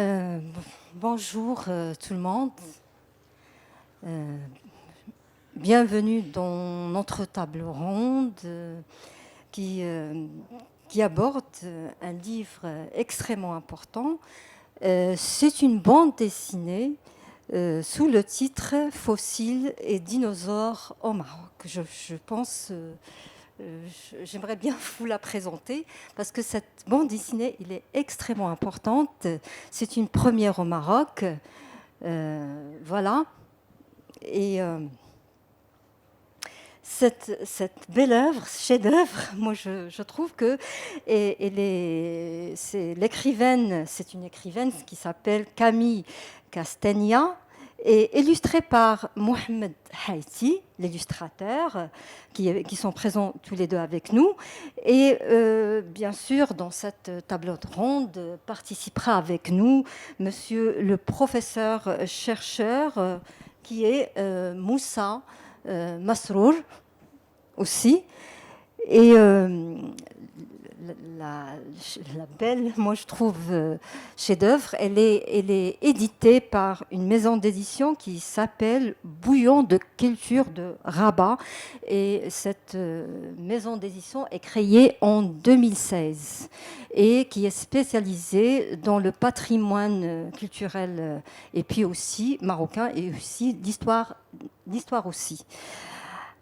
Euh, Bonjour tout le monde. Euh, Bienvenue dans notre table ronde qui, euh, qui aborde un livre extrêmement important. C'est une bande dessinée sous le titre Fossiles et dinosaures au Maroc. Je pense j'aimerais bien vous la présenter parce que cette bande dessinée, elle est extrêmement importante. C'est une première au Maroc. Voilà. Et cette belle œuvre, chef-d'œuvre, moi je trouve que c'est l'écrivaine, c'est une écrivaine qui s'appelle Camille Castagna et illustrée par Mohamed Haïti, l'illustrateur, qui sont présents tous les deux avec nous. Et bien sûr, dans cette table ronde, participera avec nous monsieur le professeur chercheur qui est Moussa Masrour aussi. Et la belle, moi je trouve, chef-d'œuvre, elle est éditée par une maison d'édition qui s'appelle Bouillon de culture de Rabat. Et cette maison d'édition est créée en 2016 et qui est spécialisée dans le patrimoine culturel et puis aussi marocain et aussi l'histoire aussi.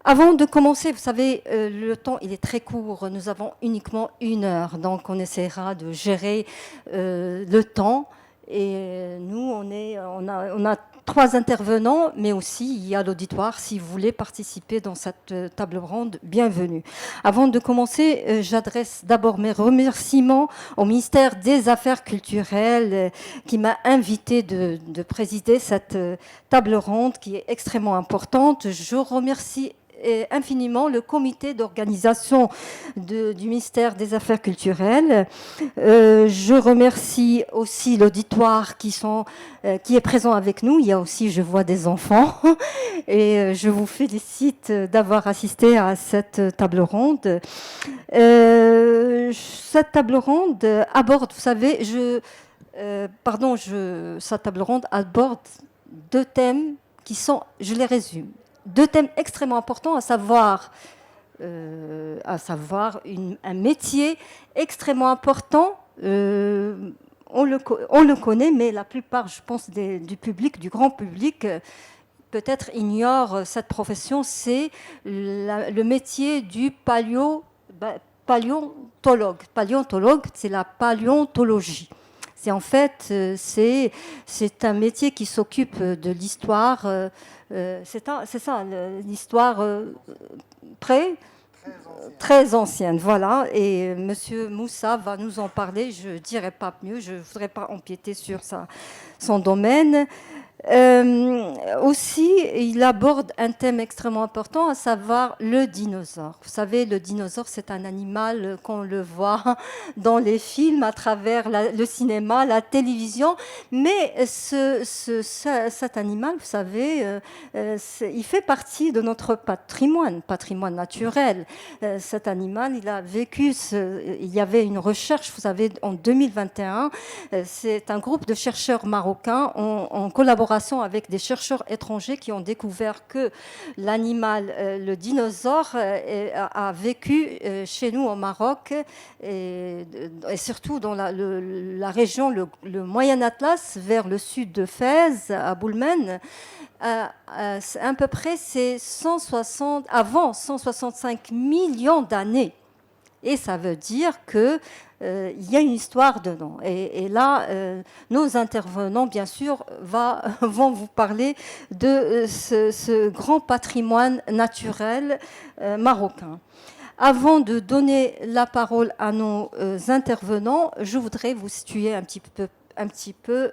Avant de commencer, vous savez, le temps il est très court. Nous avons uniquement 1 heure, donc on essaiera de gérer le temps. Et nous, on a 3 intervenants, mais aussi il y a l'auditoire. Si vous voulez participer dans cette table ronde, bienvenue. Avant de commencer, j'adresse d'abord mes remerciements au ministère des Affaires culturelles qui m'a invité de présider cette table ronde qui est extrêmement importante. Je remercie infiniment le comité d'organisation du ministère des Affaires culturelles. Je remercie aussi l'auditoire qui est présent avec nous. Il y a aussi, je vois, des enfants. Et je vous félicite d'avoir assisté à cette table ronde. Cette table ronde aborde, vous savez, cette table ronde aborde 2 thèmes qui sont, je les résume, 2 thèmes extrêmement importants, à savoir un métier extrêmement important. On le connaît, mais la plupart, je pense, du public, du grand public, peut-être ignore cette profession. C'est le métier du paléontologue. Paléontologue, c'est la paléontologie. C'est en fait, c'est un métier qui s'occupe de l'histoire. C'est ça, l'histoire très ancienne. Voilà. Et Monsieur Moussa va nous en parler. Je ne dirai pas mieux. Je ne voudrais pas empiéter sur son domaine. Aussi, il aborde un thème extrêmement important, à savoir le dinosaure. Vous savez, le dinosaure, c'est un animal qu'on le voit dans les films, à travers le cinéma, la télévision. Mais cet animal, vous savez, il fait partie de notre patrimoine naturel. Cet animal, il a vécu, il y avait une recherche, vous savez, en 2021, c'est un groupe de chercheurs marocains en collaboration avec des chercheurs étrangers qui ont découvert que l'animal, le dinosaure, a vécu chez nous au Maroc et surtout dans la région, le Moyen Atlas, vers le sud de Fès, à Boulmen. À peu près, c'est avant 165 millions d'années. Et ça veut dire qu'il y a une histoire dedans. Et là, nos intervenants, bien sûr, vont vous parler de ce grand patrimoine naturel marocain. Avant de donner la parole à nos intervenants, je voudrais vous situer un petit peu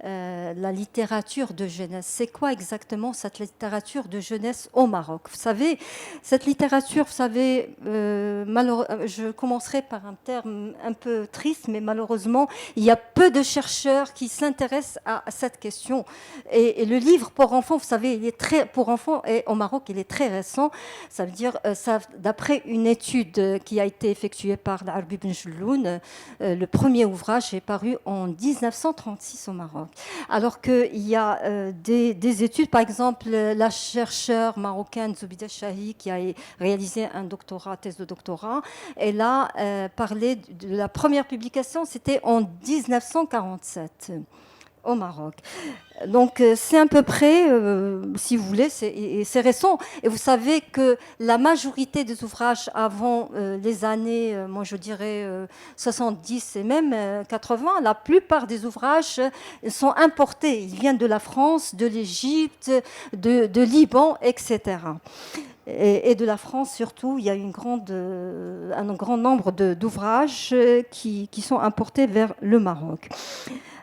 la littérature de jeunesse. C'est quoi exactement cette littérature de jeunesse au Maroc? Vous savez, cette littérature, je commencerai par un terme un peu triste, mais malheureusement, il y a peu de chercheurs qui s'intéressent à cette question. Et le livre pour enfants, vous savez, pour enfants, et au Maroc, il est très récent. Ça veut dire, d'après une étude qui a été effectuée par l'Arbi Ben Jelloun, le premier ouvrage est paru en 1936 au Maroc. Alors qu'il y a des études, par exemple, la chercheure marocaine Zoubida Chahi, qui a réalisé un doctorat, thèse de doctorat, elle a parlé de la première publication, c'était en 1947 au Maroc. Donc c'est à peu près, si vous voulez, c'est récent. Et vous savez que la majorité des ouvrages avant les années, moi je dirais 70 et même 80, la plupart des ouvrages sont importés. Ils viennent de la France, de l'Égypte, de Liban, etc. Et de la France surtout, il y a un grand nombre d'ouvrages qui sont importés vers le Maroc.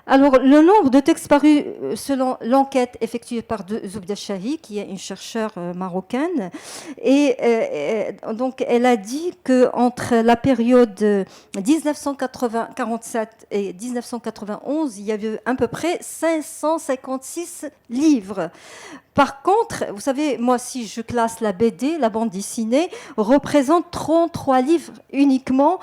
Alors, le nombre de textes parus selon l'enquête effectuée par Zoubida Chahi, qui est une chercheure marocaine, et donc elle a dit qu'entre la période 1947 et 1991, il y avait à peu près 556 livres. Par contre, vous savez, moi, si je classe la BD, la bande dessinée, représente 33 livres uniquement,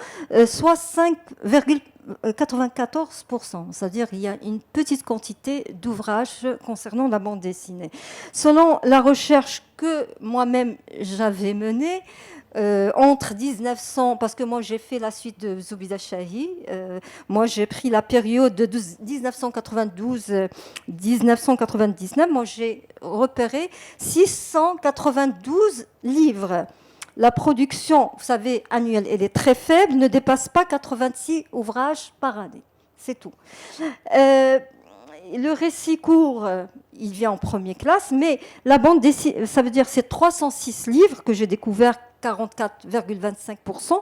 soit 5,94%. C'est-à-dire qu'il y a une petite quantité d'ouvrages concernant la bande dessinée. Selon la recherche que moi-même j'avais menée, entre 1900, parce que moi j'ai fait la suite de Zoubida Chahi, moi j'ai pris la période de 1992-1999, moi j'ai repéré 692 livres. La production, vous savez, annuelle, elle est très faible, ne dépasse pas 86 ouvrages par année. C'est tout. Le récit court, il vient en première classe, mais la bande dessinée, ça veut dire c'est 306 livres que j'ai découvert, 44,25%.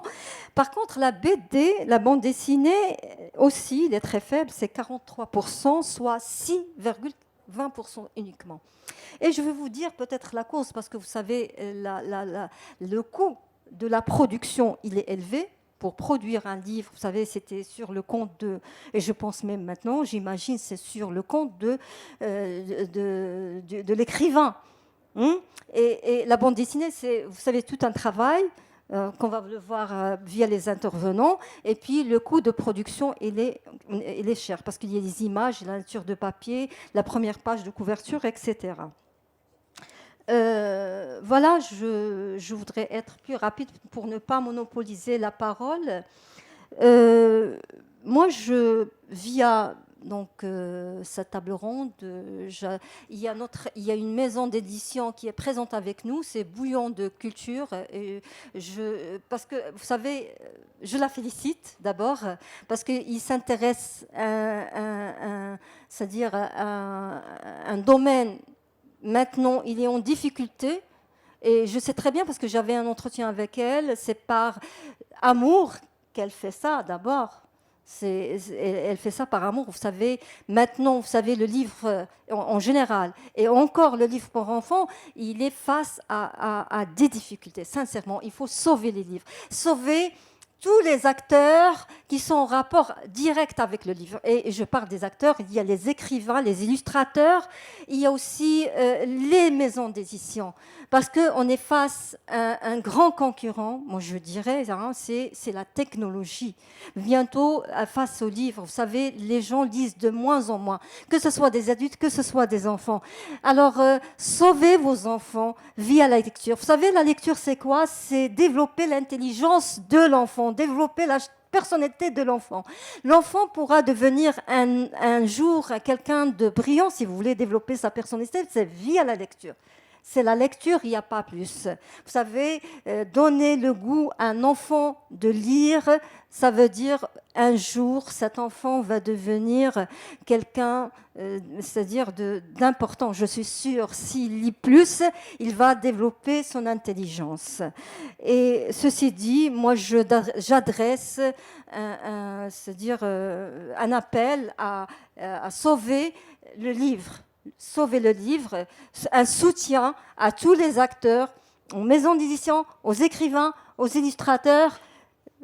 Par contre, la BD, la bande dessinée aussi, il est très faible, c'est 43%, soit 6,20% uniquement. Et je vais vous dire peut-être la cause, parce que vous savez, le coût de la production, il est élevé. Pour produire un livre, vous savez, c'était sur le compte de, et je pense même maintenant, j'imagine, c'est sur le compte de l'écrivain. Et la bande dessinée, c'est, vous savez, tout un travail qu'on va le voir via les intervenants. Et puis, le coût de production, il est cher, parce qu'il y a les images, la nature de papier, la première page de couverture, etc. Voilà, je voudrais être plus rapide pour ne pas monopoliser la parole. Moi, via donc, cette table ronde, il y a une maison d'édition qui est présente avec nous, c'est Bouillon de Culture. Et parce que, vous savez, je la félicite d'abord, parce qu'il s'intéresse c'est-à-dire à un domaine. Maintenant, il est en difficulté et je sais très bien parce que j'avais un entretien avec elle. C'est par amour qu'elle fait ça d'abord. Elle fait ça par amour. Vous savez, maintenant, vous savez, le livre en général et encore le livre pour enfants, il est face à des difficultés. Sincèrement, il faut sauver les livres. Sauver tous les acteurs qui sont en rapport direct avec le livre. Et je parle des acteurs, il y a les écrivains, les illustrateurs, il y a aussi les maisons d'édition. Parce qu'on est face à un grand concurrent, moi je dirais, c'est la technologie. Bientôt, face aux livres, vous savez, les gens lisent de moins en moins, que ce soit des adultes, que ce soit des enfants. Alors, sauvez vos enfants via la lecture. Vous savez, la lecture, c'est quoi? C'est développer l'intelligence de l'enfant, développer la personnalité de l'enfant. L'enfant pourra devenir un jour quelqu'un de brillant, si vous voulez développer sa personnalité, c'est via la lecture. C'est la lecture, il n'y a pas plus. Vous savez, donner le goût à un enfant de lire, ça veut dire un jour, cet enfant va devenir quelqu'un, c'est-à-dire d'important. Je suis sûre, s'il lit plus, il va développer son intelligence. Et ceci dit, moi, j'adresse c'est-à-dire un appel à sauver le livre. Sauver le livre, un soutien à tous les acteurs, aux maisons d'édition, aux écrivains, aux illustrateurs.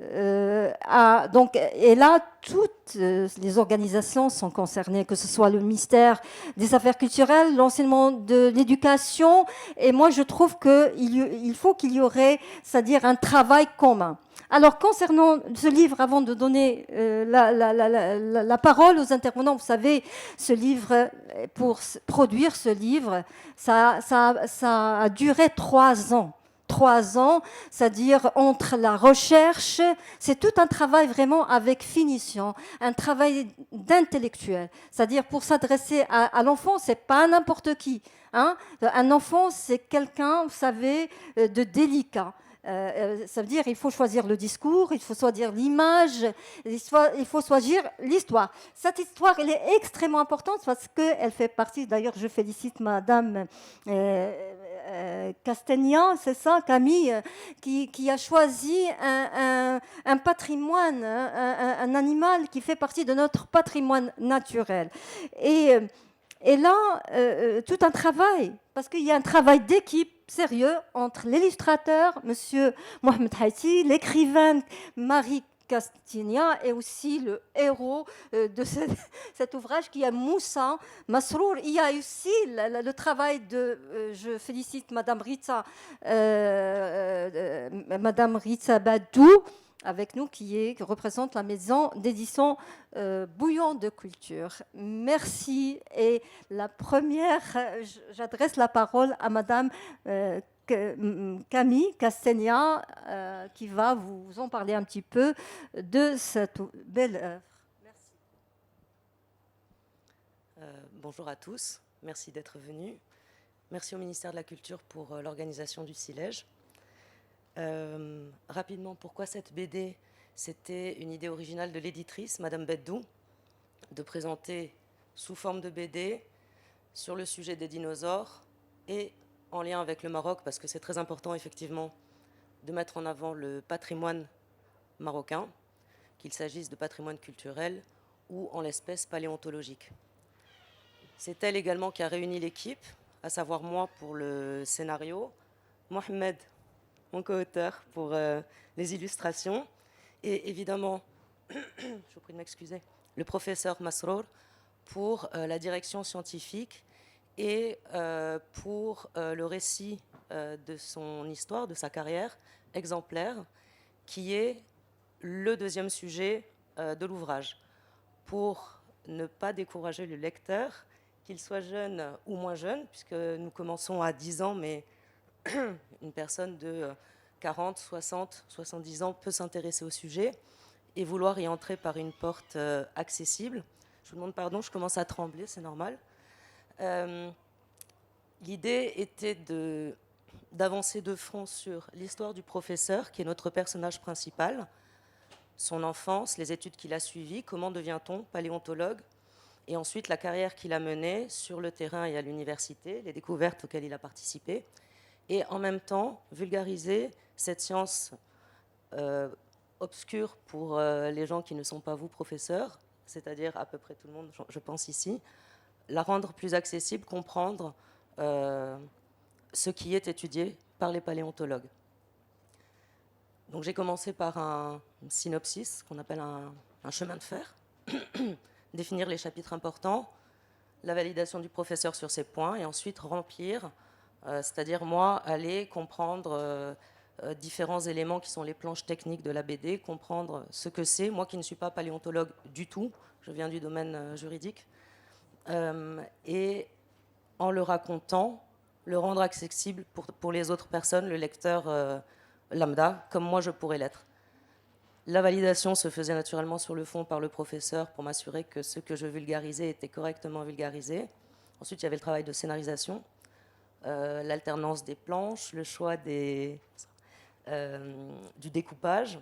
Et là, toutes les organisations sont concernées, que ce soit le ministère des Affaires culturelles, l'enseignement de l'éducation. Et moi, je trouve qu'il faut qu'il y aurait, c'est-à-dire un travail commun. Alors, concernant ce livre, avant de donner la parole aux intervenants, vous savez, ce livre, pour produire ce livre, ça a duré 3 ans. 3 ans, c'est-à-dire entre la recherche, c'est tout un travail vraiment avec finition, un travail d'intellectuel. C'est-à-dire pour s'adresser à l'enfant, c'est pas n'importe qui. Hein. Un enfant, c'est quelqu'un, vous savez, de délicat. Ça veut dire qu'il faut choisir le discours, il faut choisir l'image, il faut choisir l'histoire. Cette histoire, elle est extrêmement importante parce qu'elle fait partie, d'ailleurs je félicite Madame Castagnan, c'est ça, Camille, qui a choisi un patrimoine, un animal qui fait partie de notre patrimoine naturel. Et là, tout un travail, parce qu'il y a un travail d'équipe sérieux entre l'illustrateur, Monsieur Mohamed Haïti, l'écrivaine Marie Castagnan et aussi le héros de cet ouvrage qui est Moussa Masrour. Il y a aussi le travail de, je félicite Madame Ritza Badou, avec nous, qui représente la maison d'édition Bouillon de Culture. Merci. Et la première, j'adresse la parole à Madame Camille Castagnan, qui va vous en parler un petit peu de cette belle œuvre. Merci. Bonjour à tous, merci d'être venus. Merci au ministère de la Culture pour l'organisation du Silège. Rapidement, pourquoi cette BD? C'était une idée originale de l'éditrice, Madame Beddou, de présenter sous forme de BD sur le sujet des dinosaures et en lien avec le Maroc, parce que c'est très important effectivement de mettre en avant le patrimoine marocain, qu'il s'agisse de patrimoine culturel ou en l'espèce paléontologique. C'est elle également qui a réuni l'équipe, à savoir moi pour le scénario, Mohamed, mon co-auteur, pour les illustrations, et évidemment, je vous prie de m'excuser, le professeur Masrour pour la direction scientifique et pour le récit de son histoire, de sa carrière exemplaire, qui est le deuxième sujet de l'ouvrage. Pour ne pas décourager le lecteur, qu'il soit jeune ou moins jeune, puisque nous commençons à 10 ans, mais une personne de 40, 60, 70 ans peut s'intéresser au sujet et vouloir y entrer par une porte accessible. Je vous demande pardon, je commence à trembler, c'est normal. L'idée était d'avancer de front sur l'histoire du professeur, qui est notre personnage principal, son enfance, les études qu'il a suivies, comment devient-on paléontologue, et ensuite la carrière qu'il a menée sur le terrain et à l'université, les découvertes auxquelles il a participé, et en même temps vulgariser cette science obscure pour les gens qui ne sont pas vous, professeurs, c'est-à-dire à peu près tout le monde, je pense ici, la rendre plus accessible, comprendre ce qui est étudié par les paléontologues. Donc j'ai commencé par un synopsis, qu'on appelle un chemin de fer, définir les chapitres importants, la validation du professeur sur ces points, et ensuite remplir, c'est-à-dire moi, aller comprendre différents éléments qui sont les planches techniques de la BD, comprendre ce que c'est, moi qui ne suis pas paléontologue du tout, je viens du domaine juridique, et en le racontant, le rendre accessible pour les autres personnes, le lecteur lambda, comme moi je pourrais l'être. La validation se faisait naturellement sur le fond par le professeur pour m'assurer que ce que je vulgarisais était correctement vulgarisé. Ensuite, il y avait le travail de scénarisation, l'alternance des planches, le choix du découpage.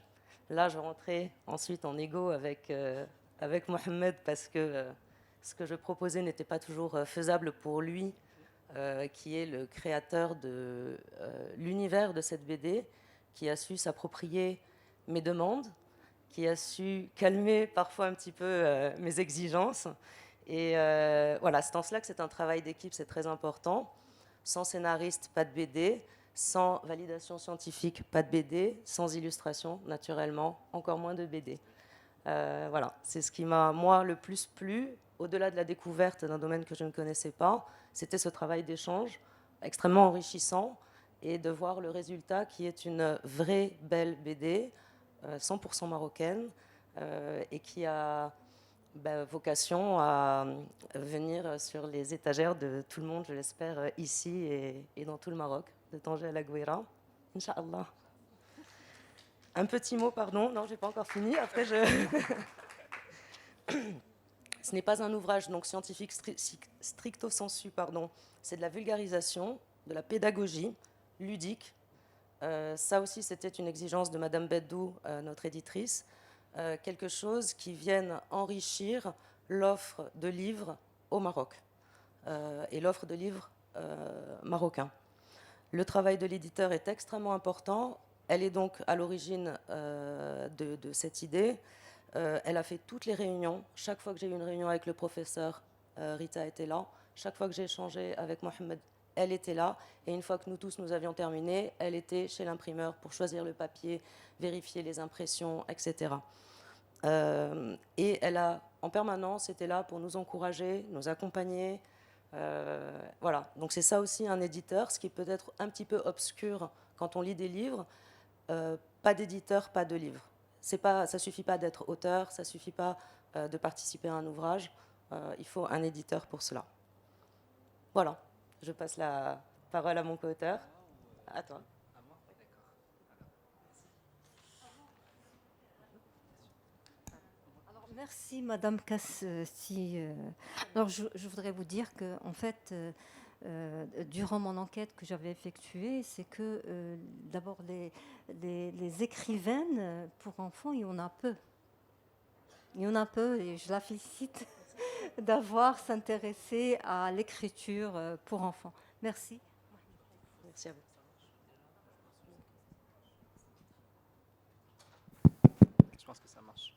Là, je rentrais ensuite en égo avec Mohamed parce que ce que je proposais n'était pas toujours faisable pour lui, qui est le créateur de l'univers de cette BD, qui a su s'approprier mes demandes, qui a su calmer parfois un petit peu mes exigences. Et voilà, c'est en cela que c'est un travail d'équipe, c'est très important. Sans scénariste, pas de BD. Sans validation scientifique, pas de BD. Sans illustration, naturellement, encore moins de BD. Voilà, c'est ce qui m'a, moi, le plus plu, au-delà de la découverte d'un domaine que je ne connaissais pas, c'était ce travail d'échange extrêmement enrichissant et de voir le résultat qui est une vraie belle BD 100% marocaine et qui a vocation à venir sur les étagères de tout le monde, je l'espère, ici et dans tout le Maroc, de Tanger à la Gouira, Inch'Allah. Un petit mot, pardon, non, j'ai pas encore fini, après je... Ce n'est pas un ouvrage donc scientifique stricto sensu, pardon. C'est de la vulgarisation, de la pédagogie ludique. Ça aussi, c'était une exigence de Madame Beddou, notre éditrice. Quelque chose qui vienne enrichir l'offre de livres au Maroc et l'offre de livres marocains. Le travail de l'éditeur est extrêmement important. Elle est donc à l'origine de cette idée. Elle a fait toutes les réunions. Chaque fois que j'ai eu une réunion avec le professeur, Rita était là. Chaque fois que j'ai échangé avec Mohamed, elle était là. Et une fois que nous tous nous avions terminé, elle était chez l'imprimeur pour choisir le papier, vérifier les impressions, etc. Et elle a en permanence été là pour nous encourager, nous accompagner. Voilà. Donc c'est ça aussi un éditeur, ce qui peut être un petit peu obscur quand on lit des livres. Pas d'éditeur, pas de livre. Ça ne suffit pas d'être auteur, ça ne suffit pas de participer à un ouvrage. Il faut un éditeur pour cela. Voilà, je passe la parole à mon co-auteur. À toi. Alors, merci Madame Kassi. Alors je voudrais vous dire que en fait, durant mon enquête que j'avais effectuée, c'est que d'abord les écrivaines pour enfants, il y en a peu. Il y en a peu et je la félicite d'avoir s'intéressé à l'écriture pour enfants. Merci. Merci à vous. Je pense que ça marche.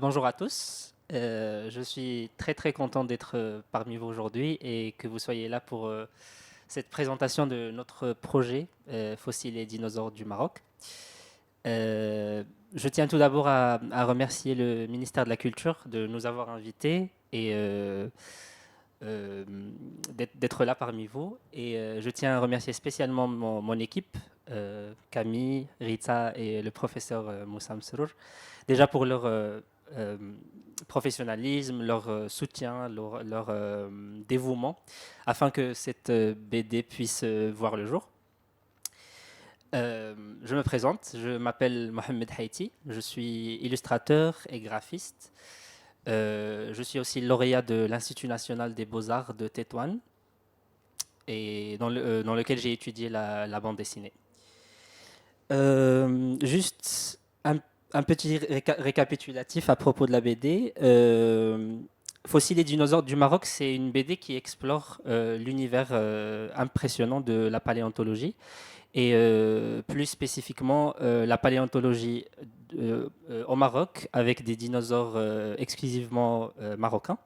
Bonjour à tous. Je suis très très content d'être parmi vous aujourd'hui et que vous soyez là pour cette présentation de notre projet Fossiles et dinosaures du Maroc. Je tiens tout d'abord à remercier le ministère de la Culture de nous avoir invités et d'être là parmi vous. Et je tiens à remercier spécialement mon équipe, Camille, Rita et le professeur Moussa Msrour, déjà pour leur professionnalisme, leur soutien, leur dévouement, afin que cette BD puisse voir le jour. Je me présente, je m'appelle Mohamed Haïti, je suis illustrateur et graphiste. Je suis aussi lauréat de l'Institut national des beaux-arts de Tétouan, et dans lequel j'ai étudié la bande dessinée. Juste un petit récapitulatif à propos de la BD. Fossiles et dinosaures du Maroc, c'est une BD qui explore l'univers impressionnant de la paléontologie et plus spécifiquement la paléontologie au Maroc avec des dinosaures exclusivement marocains.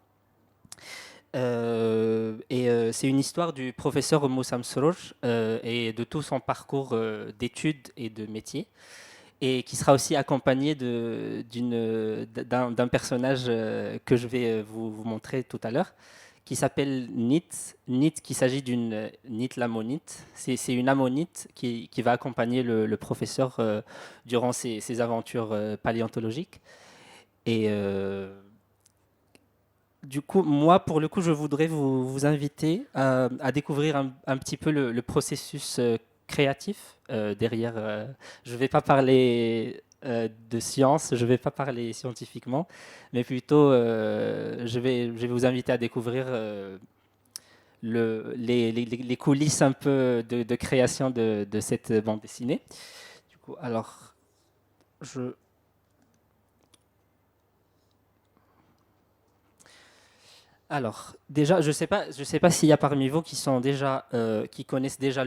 C'est une histoire du professeur Moussa Msrour et de tout son parcours d'études et de métier, et qui sera aussi accompagné d'un personnage que je vais vous montrer tout à l'heure, qui s'appelle Nit. Nit, qu'il s'agit d'une Nit l'ammonite. C'est une ammonite qui va accompagner le professeur durant ses aventures paléontologiques. Et du coup, moi, pour le coup, je voudrais vous inviter à découvrir un petit peu le processus créatif derrière. Je ne vais pas parler de science, je ne vais pas parler scientifiquement, mais plutôt je vais vous inviter à découvrir les coulisses un peu de création de cette bande dessinée. Du coup, alors, Alors, déjà, je sais pas s'il y a parmi vous qui connaissent déjà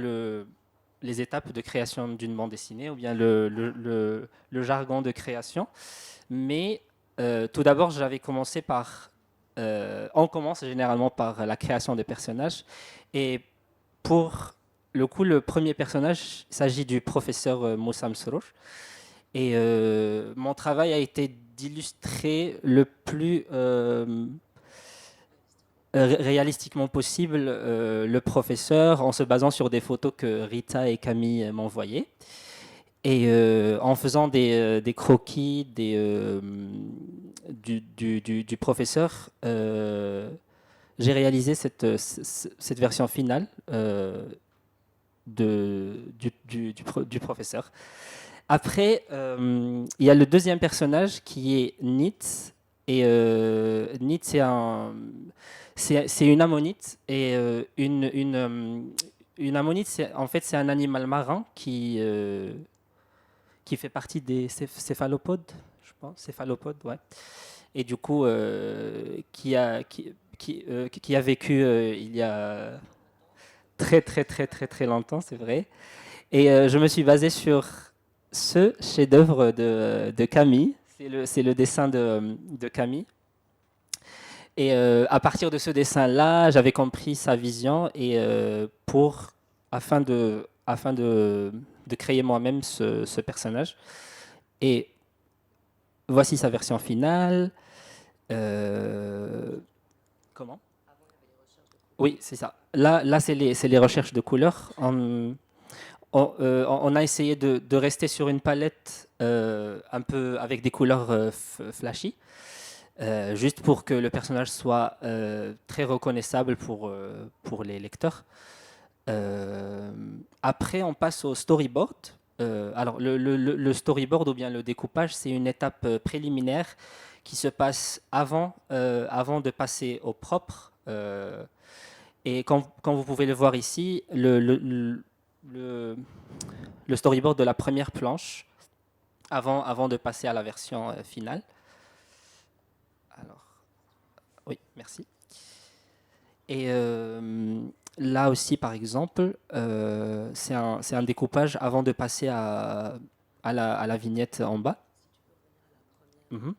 les étapes de création d'une bande dessinée ou bien le jargon de création. Mais tout d'abord, on commence généralement par la création des personnages. Et pour le coup, le premier personnage, il s'agit du professeur Moussa Msrour. Et mon travail a été d'illustrer le plus réalistiquement possible le professeur en se basant sur des photos que Rita et Camille m'envoyaient. Et en faisant des croquis du professeur, j'ai réalisé cette version finale du professeur. Après, il y a le deuxième personnage qui est Nit. Et Nit, c'est une ammonite. Et une ammonite, en fait, c'est un animal marin qui fait partie des céphalopodes, je pense. Céphalopodes, ouais. Et du coup, qui a vécu il y a très, très, très, très, très longtemps, c'est vrai. Et je me suis basé sur ce chef-d'œuvre de Camille. C'est le dessin de Camille. Et à partir de ce dessin-là, j'avais compris sa vision et afin de créer moi-même ce personnage. Et voici sa version finale. Comment? Oui, c'est ça. Là c'est les recherches de couleurs. On a essayé de rester sur une palette un peu avec des couleurs flashy, juste pour que le personnage soit très reconnaissable pour les lecteurs. Après, on passe au storyboard. Alors, le storyboard ou bien le découpage, c'est une étape préliminaire qui se passe avant de passer au propre. Et quand vous pouvez le voir ici, le storyboard de la première planche avant de passer à la version finale. Alors, oui, merci. Et là aussi, par exemple, c'est un découpage avant de passer à la vignette en bas. Mhm.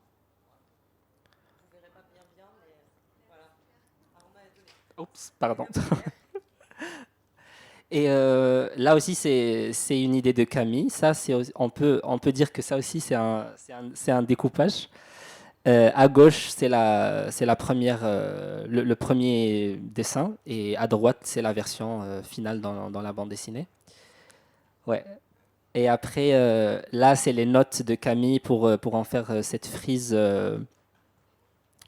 Oups, pardon. Et là aussi, c'est une idée de Camille. Ça, on peut dire que ça aussi, c'est un découpage. À gauche, c'est la première, le premier dessin, et à droite, c'est la version finale dans la bande dessinée. Ouais. Et après, là, c'est les notes de Camille pour en faire cette frise de,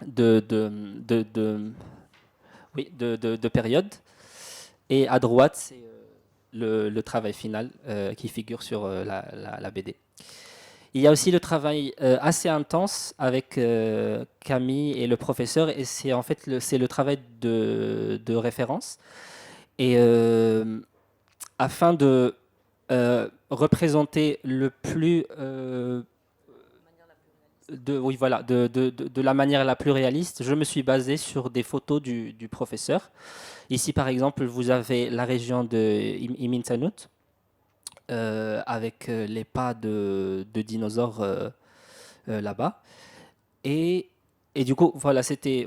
de, oui, de période. Et à droite, c'est le travail final qui figure sur la BD. Il y a aussi le travail assez intense avec Camille et le professeur, et c'est en fait c'est le travail de référence. Et afin de représenter le plus oui, voilà, de la manière la plus réaliste, je me suis basé sur des photos du professeur. Ici, par exemple, vous avez la région de Imintanut, avec les pas de dinosaures là-bas. Et, et du coup, voilà, c'était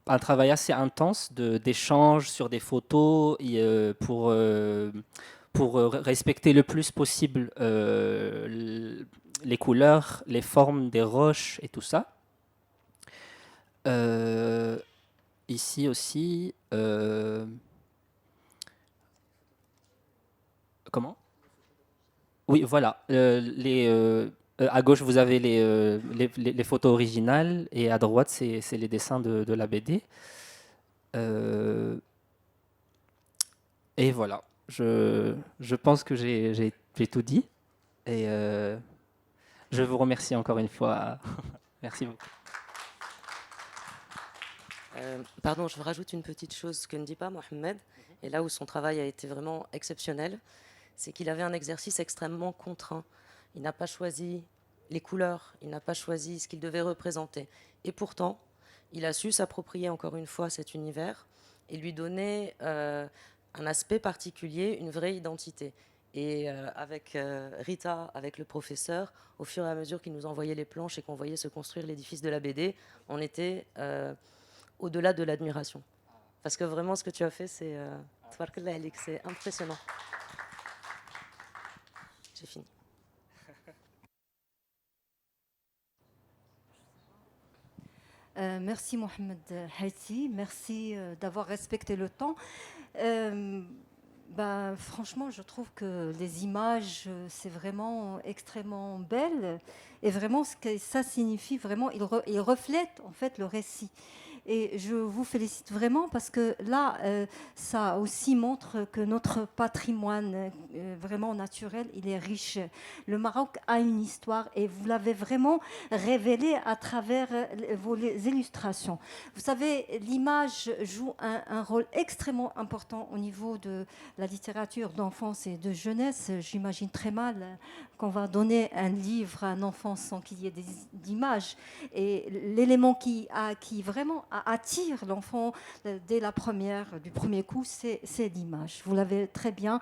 un travail assez intense d'échange sur des photos pour respecter le plus possible les couleurs, les formes des roches et tout ça. Ici aussi, comment? Oui, voilà. À gauche, vous avez les photos originales et à droite, c'est les dessins de la BD. Euh, et voilà. Je pense que j'ai tout dit. Et je vous remercie encore une fois. Merci beaucoup. Pardon, je rajoute une petite chose que ne dit pas Mohamed, et là où son travail a été vraiment exceptionnel, c'est qu'il avait un exercice extrêmement contraint. Il n'a pas choisi les couleurs, il n'a pas choisi ce qu'il devait représenter. Et pourtant, il a su s'approprier encore une fois cet univers et lui donner un aspect particulier, une vraie identité. Et avec Rita, avec le professeur, au fur et à mesure qu'il nous envoyait les planches et qu'on voyait se construire l'édifice de la BD, on était au-delà de l'admiration. Parce que vraiment, ce que tu as fait, c'est c'est impressionnant. J'ai fini. Merci Mohamed Haiti, merci d'avoir respecté le temps. Ben, franchement, je trouve que les images, c'est vraiment extrêmement belle. Et vraiment, ce que ça signifie, vraiment, il reflète en fait le récit. Et je vous félicite vraiment parce que là, ça aussi montre que notre patrimoine vraiment naturel, il est riche. Le Maroc a une histoire et vous l'avez vraiment révélé à travers vos illustrations. Vous savez, l'image joue un rôle extrêmement important au niveau de la littérature d'enfance et de jeunesse. J'imagine très mal qu'on va donner un livre à un enfant sans qu'il y ait d'images. Et l'élément qui vraiment attire l'enfant dès du premier coup, c'est l'image. Vous l'avez très bien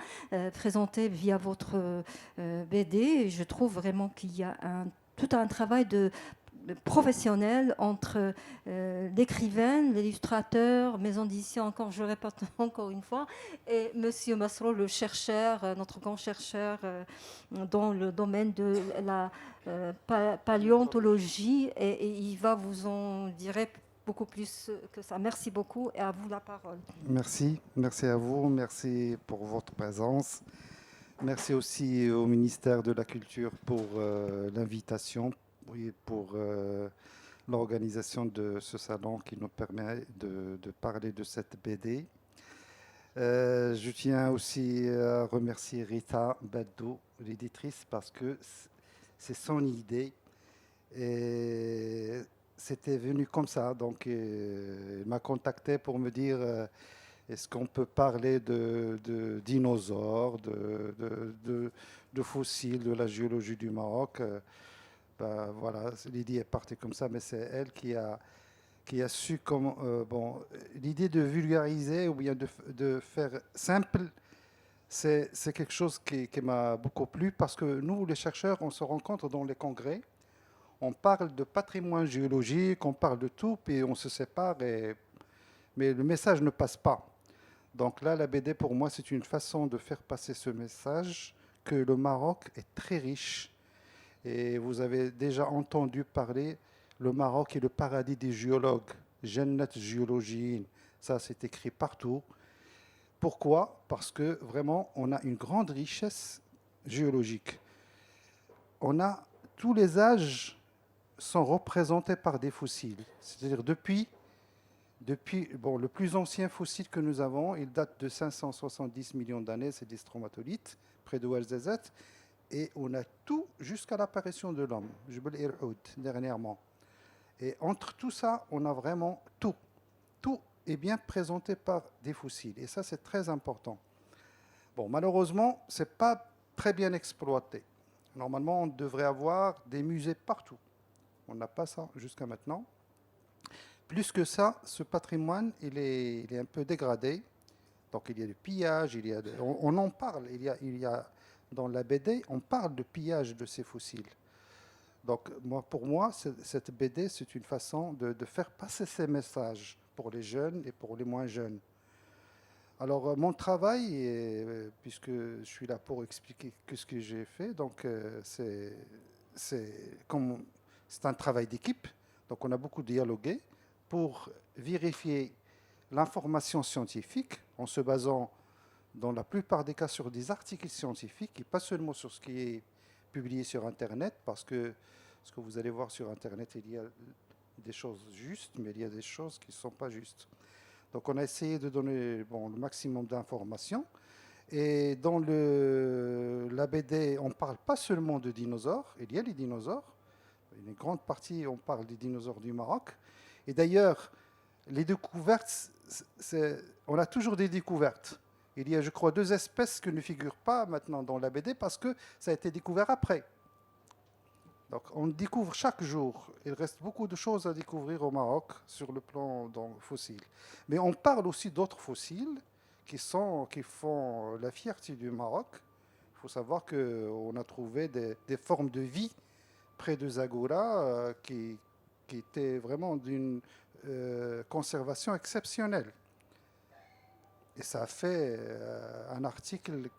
présenté via votre BD. Et je trouve vraiment qu'il y a tout un travail de professionnel entre l'écrivain, l'illustrateur, maison d'édition, encore, je répète encore une fois, et Monsieur Masro, le chercheur, notre grand chercheur dans le domaine de la paléontologie, et il va vous en dire beaucoup plus que ça. Merci beaucoup et à vous la parole. Merci à vous, merci pour votre présence. Merci aussi au ministère de la Culture pour l'invitation et pour l'organisation de ce salon qui nous permet de parler de cette BD. Je tiens aussi à remercier Rita Baddou, l'éditrice, parce que c'est son idée et c'était venu comme ça. Donc, elle m'a contacté pour me dire est-ce qu'on peut parler de dinosaures, de fossiles, de la géologie du Maroc. Ben, voilà, l'idée est partie comme ça, mais c'est elle qui a su comment. Bon, l'idée de vulgariser ou bien de faire simple, c'est quelque chose qui m'a beaucoup plu parce que nous, les chercheurs, on se rencontre dans les congrès, on parle de patrimoine géologique, on parle de tout, puis on se sépare, mais le message ne passe pas. Donc là, la BD, pour moi, c'est une façon de faire passer ce message que le Maroc est très riche. Et vous avez déjà entendu parler, le Maroc est le paradis des géologues. Jannat géologie, ça c'est écrit partout. Pourquoi? Parce que vraiment, on a une grande richesse géologique. On a tous les âges sont représentés par des fossiles. C'est-à-dire depuis bon, le plus ancien fossile que nous avons, il date de 570 millions d'années, c'est des stromatolites, près de Ouarzazate. Et on a tout jusqu'à l'apparition de l'homme, Jebel Irhoud, dernièrement. Et entre tout ça, on a vraiment tout. Tout est bien présenté par des fossiles. Et ça, c'est très important. Bon, malheureusement, ce n'est pas très bien exploité. Normalement, on devrait avoir des musées partout. On n'a pas ça jusqu'à maintenant. Plus que ça, ce patrimoine, il est un peu dégradé. Donc, il y a du pillage, on en parle. Il y a dans la BD, on parle de pillage de ces fossiles. Donc, pour moi, cette BD, c'est une façon de faire passer ces messages pour les jeunes et pour les moins jeunes. Alors, mon travail, puisque je suis là pour expliquer ce que j'ai fait, donc c'est un travail d'équipe. Donc, on a beaucoup dialogué pour vérifier l'information scientifique en se basant dans la plupart des cas sur des articles scientifiques et pas seulement sur ce qui est publié sur Internet, parce que ce que vous allez voir sur Internet, il y a des choses justes, mais il y a des choses qui ne sont pas justes. Donc on a essayé de donner le maximum d'informations. Et dans la BD, on ne parle pas seulement de dinosaures, il y a les dinosaures. Une grande partie, on parle des dinosaures du Maroc. Et d'ailleurs, les découvertes, on a toujours des découvertes. Il y a, je crois, 2 espèces qui ne figurent pas maintenant dans la BD parce que ça a été découvert après. Donc on découvre chaque jour. Il reste beaucoup de choses à découvrir au Maroc sur le plan fossile. Mais on parle aussi d'autres fossiles qui font la fierté du Maroc. Il faut savoir qu'on a trouvé des formes de vie près de Zagora qui étaient vraiment d'une conservation exceptionnelle. Et ça a fait un article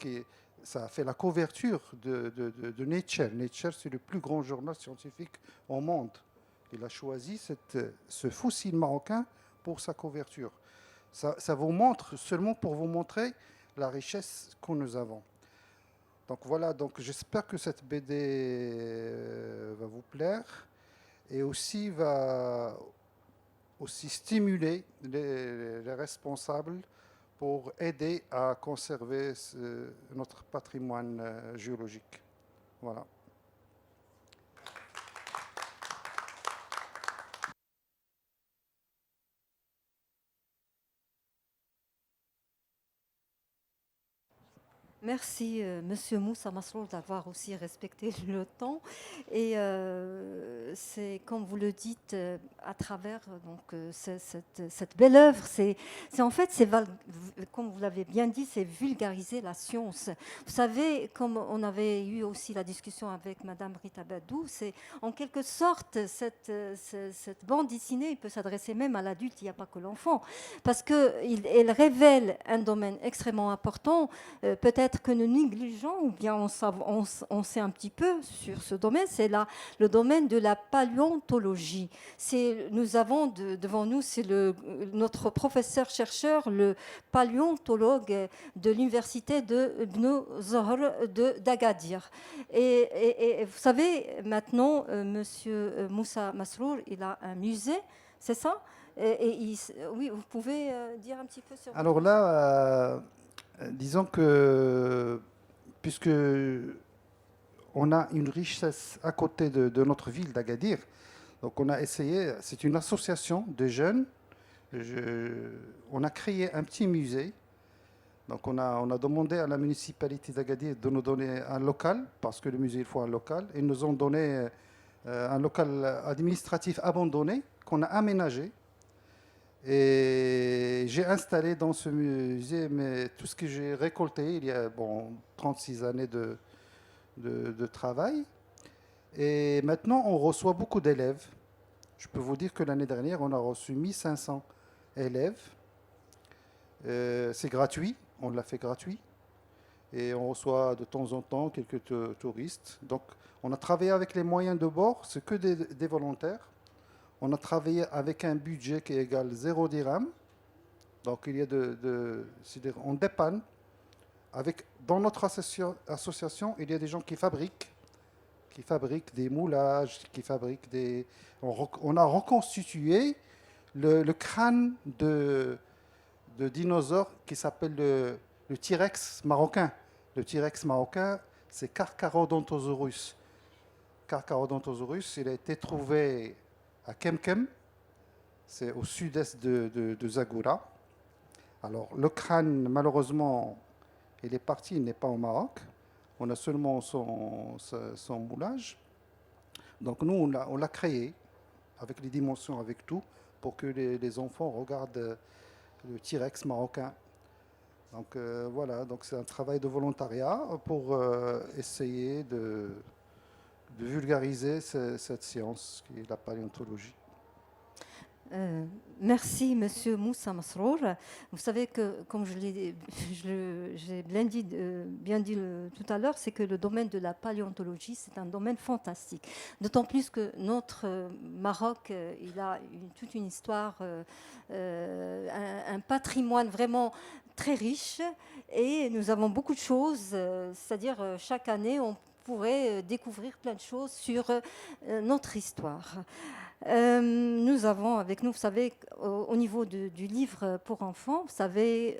ça a fait la couverture de Nature. Nature, c'est le plus grand journal scientifique au monde. Il a choisi ce fossile marocain pour sa couverture. Ça vous montre, seulement pour vous montrer la richesse que nous avons. Donc voilà, donc j'espère que cette BD va vous plaire et aussi va aussi stimuler les responsables pour aider à conserver notre patrimoine géologique. Voilà. Merci, Monsieur Moussa Masrour, d'avoir aussi respecté le temps. Et c'est, comme vous le dites, à travers cette belle œuvre, en fait, comme vous l'avez bien dit, c'est vulgariser la science. Vous savez, comme on avait eu aussi la discussion avec Madame Rita Badou, c'est en quelque sorte, cette bande dessinée, il peut s'adresser même à l'adulte, il n'y a pas que l'enfant, parce qu'elle révèle un domaine extrêmement important, peut-être que nous négligeons, ou bien on sait un petit peu sur ce domaine, c'est le domaine de la paléontologie. Nous avons devant nous, c'est notre professeur-chercheur, le paléontologue de l'université de Ibn Zohr d'Agadir. Et vous savez, maintenant, Monsieur Moussa Masrour, il a un musée, c'est ça? Oui, vous pouvez dire un petit peu sur... Alors là, disons que puisque on a une richesse à côté de notre ville d'Agadir, donc on a essayé, c'est une association de jeunes, on a créé un petit musée. Donc on a demandé à la municipalité d'Agadir de nous donner un local, parce que le musée, il faut un local. Ils nous ont donné un local administratif abandonné qu'on a aménagé. Et j'ai installé dans ce musée tout ce que j'ai récolté il y a 36 années de travail. Et maintenant, on reçoit beaucoup d'élèves. Je peux vous dire que l'année dernière, on a reçu 1500 élèves. C'est gratuit, on l'a fait gratuit. Et on reçoit de temps en temps quelques touristes. Donc, on a travaillé avec les moyens de bord, c'est que des volontaires. On a travaillé avec un budget qui est égal 0 dirham. Donc, il y a c'est-à-dire on dépanne. Dans notre association, il y a des gens qui fabriquent des moulages, on a reconstitué le crâne de dinosaure qui s'appelle le T-Rex marocain. Le T-Rex marocain, c'est Carcharodontosaurus. Carcharodontosaurus, il a été trouvé à Kemkem, c'est au sud-est de Zagora. Alors, le crâne, malheureusement, il est parti, il n'est pas au Maroc. On a seulement son moulage. Donc, nous, on l'a créé, avec les dimensions, avec tout, pour que les enfants regardent le T-Rex marocain. Donc, voilà, donc c'est un travail de volontariat pour essayer de vulgariser cette science qui est la paléontologie. Merci, Monsieur Moussa Masrour. Vous savez que, comme j'ai bien dit tout à l'heure, c'est que le domaine de la paléontologie, c'est un domaine fantastique. D'autant plus que notre Maroc, il a toute une histoire, un patrimoine vraiment très riche, et nous avons beaucoup de choses, c'est-à-dire chaque année, on pourrait découvrir plein de choses sur notre histoire. Nous avons avec nous, vous savez, au niveau du livre pour enfants, vous savez,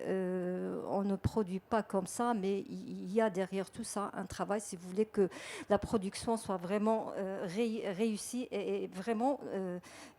on ne produit pas comme ça, mais il y a derrière tout ça un travail, si vous voulez, que la production soit vraiment réussie et vraiment,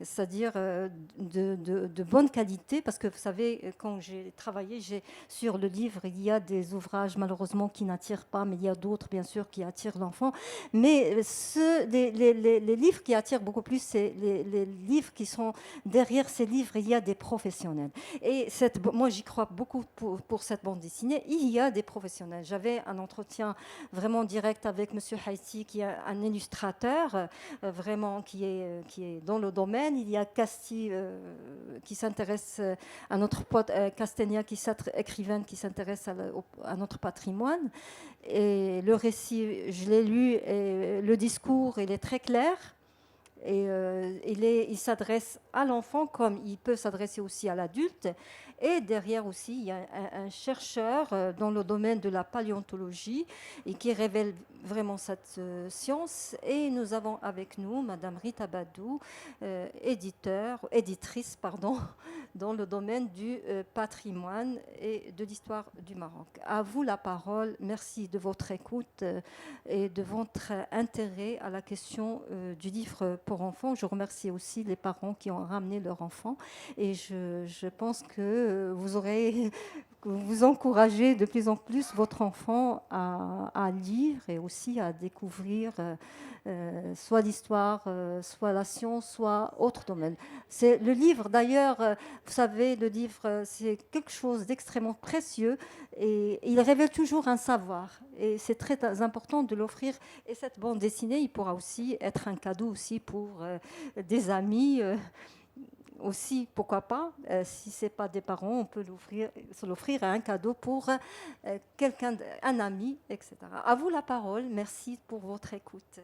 c'est-à-dire de bonne qualité, parce que vous savez, quand j'ai travaillé sur le livre, il y a des ouvrages malheureusement qui n'attirent pas, mais il y a d'autres, bien sûr, qui attirent l'enfant. Mais les livres qui attirent beaucoup plus, c'est les livres qui sont derrière ces livres, il y a des professionnels. Et moi, j'y crois beaucoup pour cette bande dessinée. Il y a des professionnels. J'avais un entretien vraiment direct avec M. Haïti, qui est un illustrateur, vraiment qui est dans le domaine. Il y a Casti, qui s'intéresse à notre pote Castagna, écrivaine, qui s'intéresse à notre patrimoine. Et le récit, je l'ai lu, et le discours, il est très clair. Et il s'adresse à l'enfant comme il peut s'adresser aussi à l'adulte. Et derrière aussi, il y a un chercheur dans le domaine de la paléontologie et qui révèle vraiment cette science. Et nous avons avec nous Madame Rita Badou, éditrice, pardon, dans le domaine du patrimoine et de l'histoire du Maroc. À vous la parole. Merci de votre écoute et de votre intérêt à la question du livre pour enfants. Je remercie aussi les parents qui ont ramené leurs enfants et je pense que vous aurez vous encouragez de plus en plus votre enfant à lire et aussi à découvrir soit l'histoire, soit la science, soit autre domaine. C'est le livre, d'ailleurs, vous savez, le livre, c'est quelque chose d'extrêmement précieux et il révèle toujours un savoir. Et c'est très important de l'offrir. Et cette bande dessinée, il pourra aussi être un cadeau aussi pour des amis. Aussi, pourquoi pas, si ce n'est pas des parents, on peut se l'offrir à un cadeau pour quelqu'un, un ami, etc. À vous la parole. Merci pour votre écoute.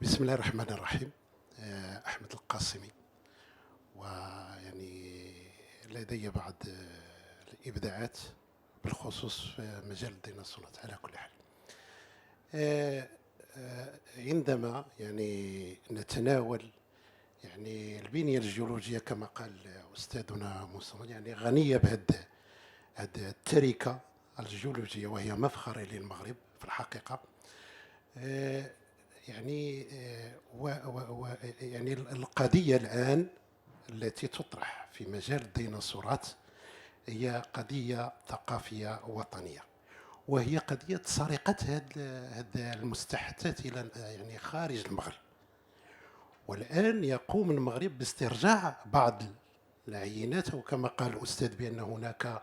بسم الله الرحمن الرحيم. أحمد القاسمي، ويعني لدي بعض الإبداعات بالخصوص في مجال الديناصورات. على كل حال، عندما يعني نتناول يعني البنية الجيولوجية كما قال أستاذنا موسى، يعني غنية بهذه التركة الجيولوجية وهي مفخرة للمغرب في الحقيقة. يعني يعني القضية الآن التي تطرح في مجال الديناصورات هي قضية ثقافية وطنية، وهي قضية سرقة هذه المستحدثات إلى يعني خارج المغرب. والآن يقوم المغرب باسترجاع بعض العينات، وكما قال الأستاذ بأن هناك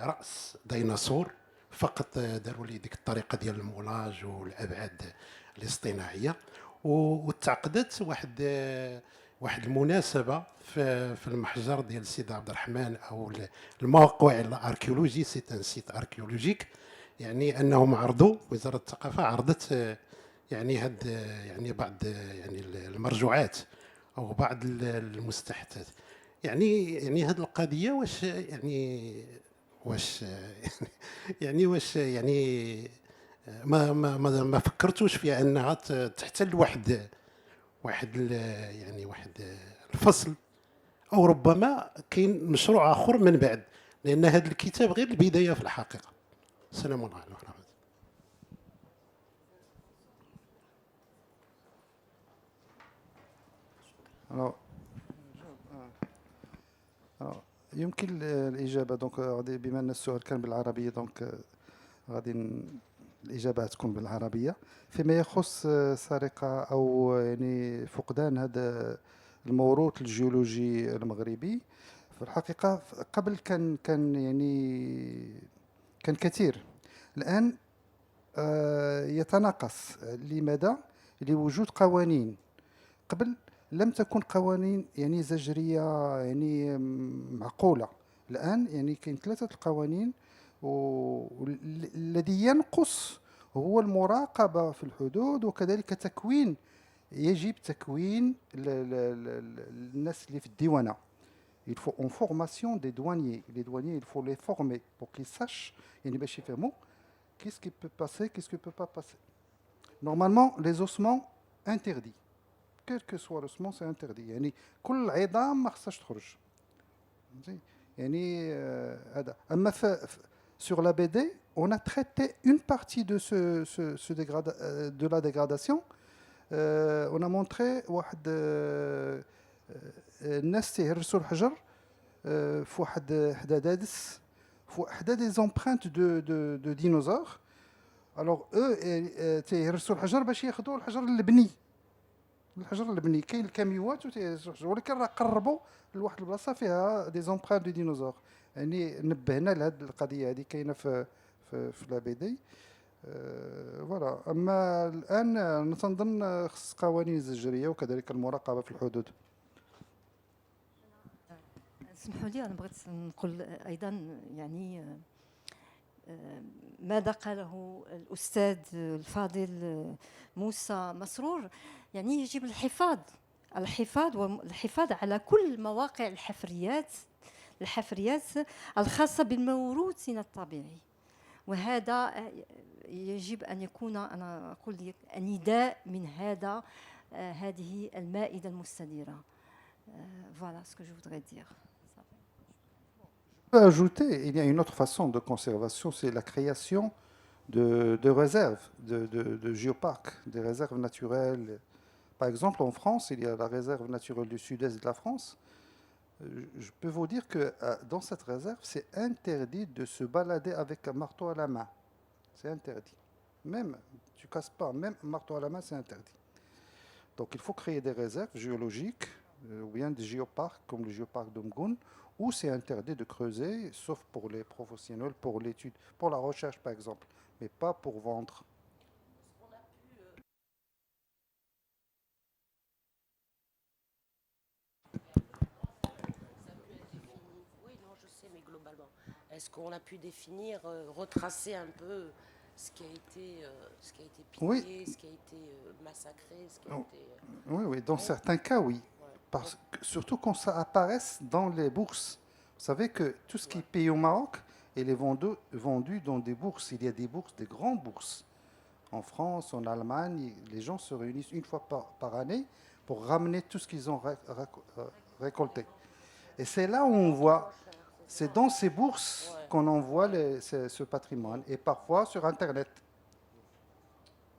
رأس ديناصور فقط داروا لي ديك الطريقة ديال المولاج والأبعاد الاصطناعية. وتعقدت واحد المناسبة في المحجر ديال السيد عبد الرحمن أو الموقع الأركيولوجي، سيت ان سيت أركيولوجيك، يعني أنهم عرضوا، وزارة الثقافة عرضت يعني يعني بعض يعني المرجوعات أو بعض المستحدثات. يعني هذه القضية واش يعني ما فكرتوش في انها تحتل واحد الفصل، او ربما كاين مشروع اخر من بعد، لان هذا الكتاب غير البدايه في الحقيقه. السلام عليكم ورحمه الله. يمكن الإجابة دونك غادي، بما أن السؤال كان بالعربية دونك غادي الإجابة تكون بالعربية. فيما يخص سرقة أو يعني فقدان هذا الموروث الجيولوجي المغربي، في الحقيقة قبل كان يعني كان كثير، الآن يتناقص. لماذا؟ لوجود قوانين. قبل لم تكن قوانين يعني زجرية يعني معقولة. الآن يعني كاين 3 القوانين، والذي ينقص هو المراقبة في الحدود، وكذلك تكوين، يجب تكوين الناس اللي في الديوانة. Il faut une formation des douaniers. Les douaniers, il faut les former pour qu'ils sachent, يعني باش يفهموا qu'est-ce qui peut passer, qu'est-ce qui peut pas passer. Normalement, les ossements interdits. Quel que soit l'ossement, c'est interdit. يعني كل عظام ما خصهاش تخرج. يعني هذا. أما sur la BD, on a traité une partie de de la dégradation. On a montré واحد الناس تيهرسوا الحجر في واحد حدا دادس، في حدا des empreintes de dinosaures. Alors eux تيهرسوا الحجر باش ياخذوا الحجر البني. الحجر البني كاين الكاميوات، ولكن راه قربوا لواحد البلاصه فيها دي زومبرانت دو ديناصور. يعني نبهنا لهذه القضيه هذه كاينه في لا بي دي. فوالا. اما الان تنظن خص قوانين زجريه وكذلك المراقبه في الحدود. اسمحوا لي، أنا بغيت نقول أيضا يعني ماذا قاله الأستاذ الفاضل موسى مسرور، يعني يجب الحفاظ على كل مواقع الحفريات الخاصة بالموروثنا الطبيعي. وهذا يجب أن يكون، أنا أقول لك، نداء من هذه المائدة المستديرة. Voilà ce que je voudrais dire. Je peux ajouter, il y a une autre façon de conservation, c'est la création de réserves, de géoparcs, des réserves naturelles. Par exemple, en France, il y a la réserve naturelle du sud-est de la France. Je peux vous dire que dans cette réserve, c'est interdit de se balader avec un marteau à la main. C'est interdit. Même, tu casses pas, même un marteau à la main, c'est interdit. Donc il faut créer des réserves géologiques, ou bien des géoparcs, comme le géoparc d'Omgoun, où c'est interdit de creuser, sauf pour les professionnels, pour l'étude, pour la recherche par exemple, mais pas pour vendre. Oui, non, je sais, mais globalement, est-ce qu'on a pu définir, retracer un peu ce qui a été pillé, Oui. ce qui a été massacré, ce qui a Oh. été... Oui, oui, dans certains cas, oui. Parce que, surtout quand ça apparaisse dans les bourses. Vous savez que tout ce qui est payé au Maroc, il est vendu dans des bourses. Il y a des bourses, des grandes bourses. En France, en Allemagne, les gens se réunissent une fois par année pour ramener tout ce qu'ils ont récolté. Et c'est là où on voit, c'est dans ces bourses qu'on envoie ce patrimoine, et parfois sur Internet.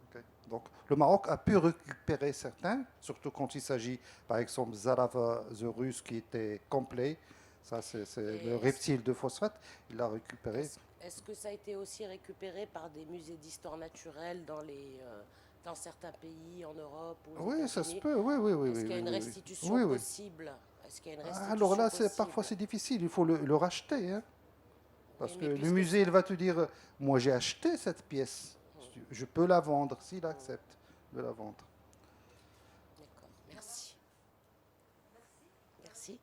Okay. Donc le Maroc a pu récupérer certains, surtout quand il s'agit, par exemple, Zarava, the Russe, qui était complet. Ça, c'est le reptile de phosphate. Il l'a récupéré. Est-ce que ça a été aussi récupéré par des musées d'histoire naturelle dans certains pays, en Europe ou aux Oui, ça se États-Unis? peut. Oui. Est-ce qu'il y a une restitution possible? Est-ce qu'il y a une restitution Alors là, possible? parfois c'est difficile. Il faut le racheter. Hein. Parce que le puisque musée, il va te dire, moi j'ai acheté cette pièce. Je peux la vendre s'il accepte de la vendre. D'accord, merci. Merci.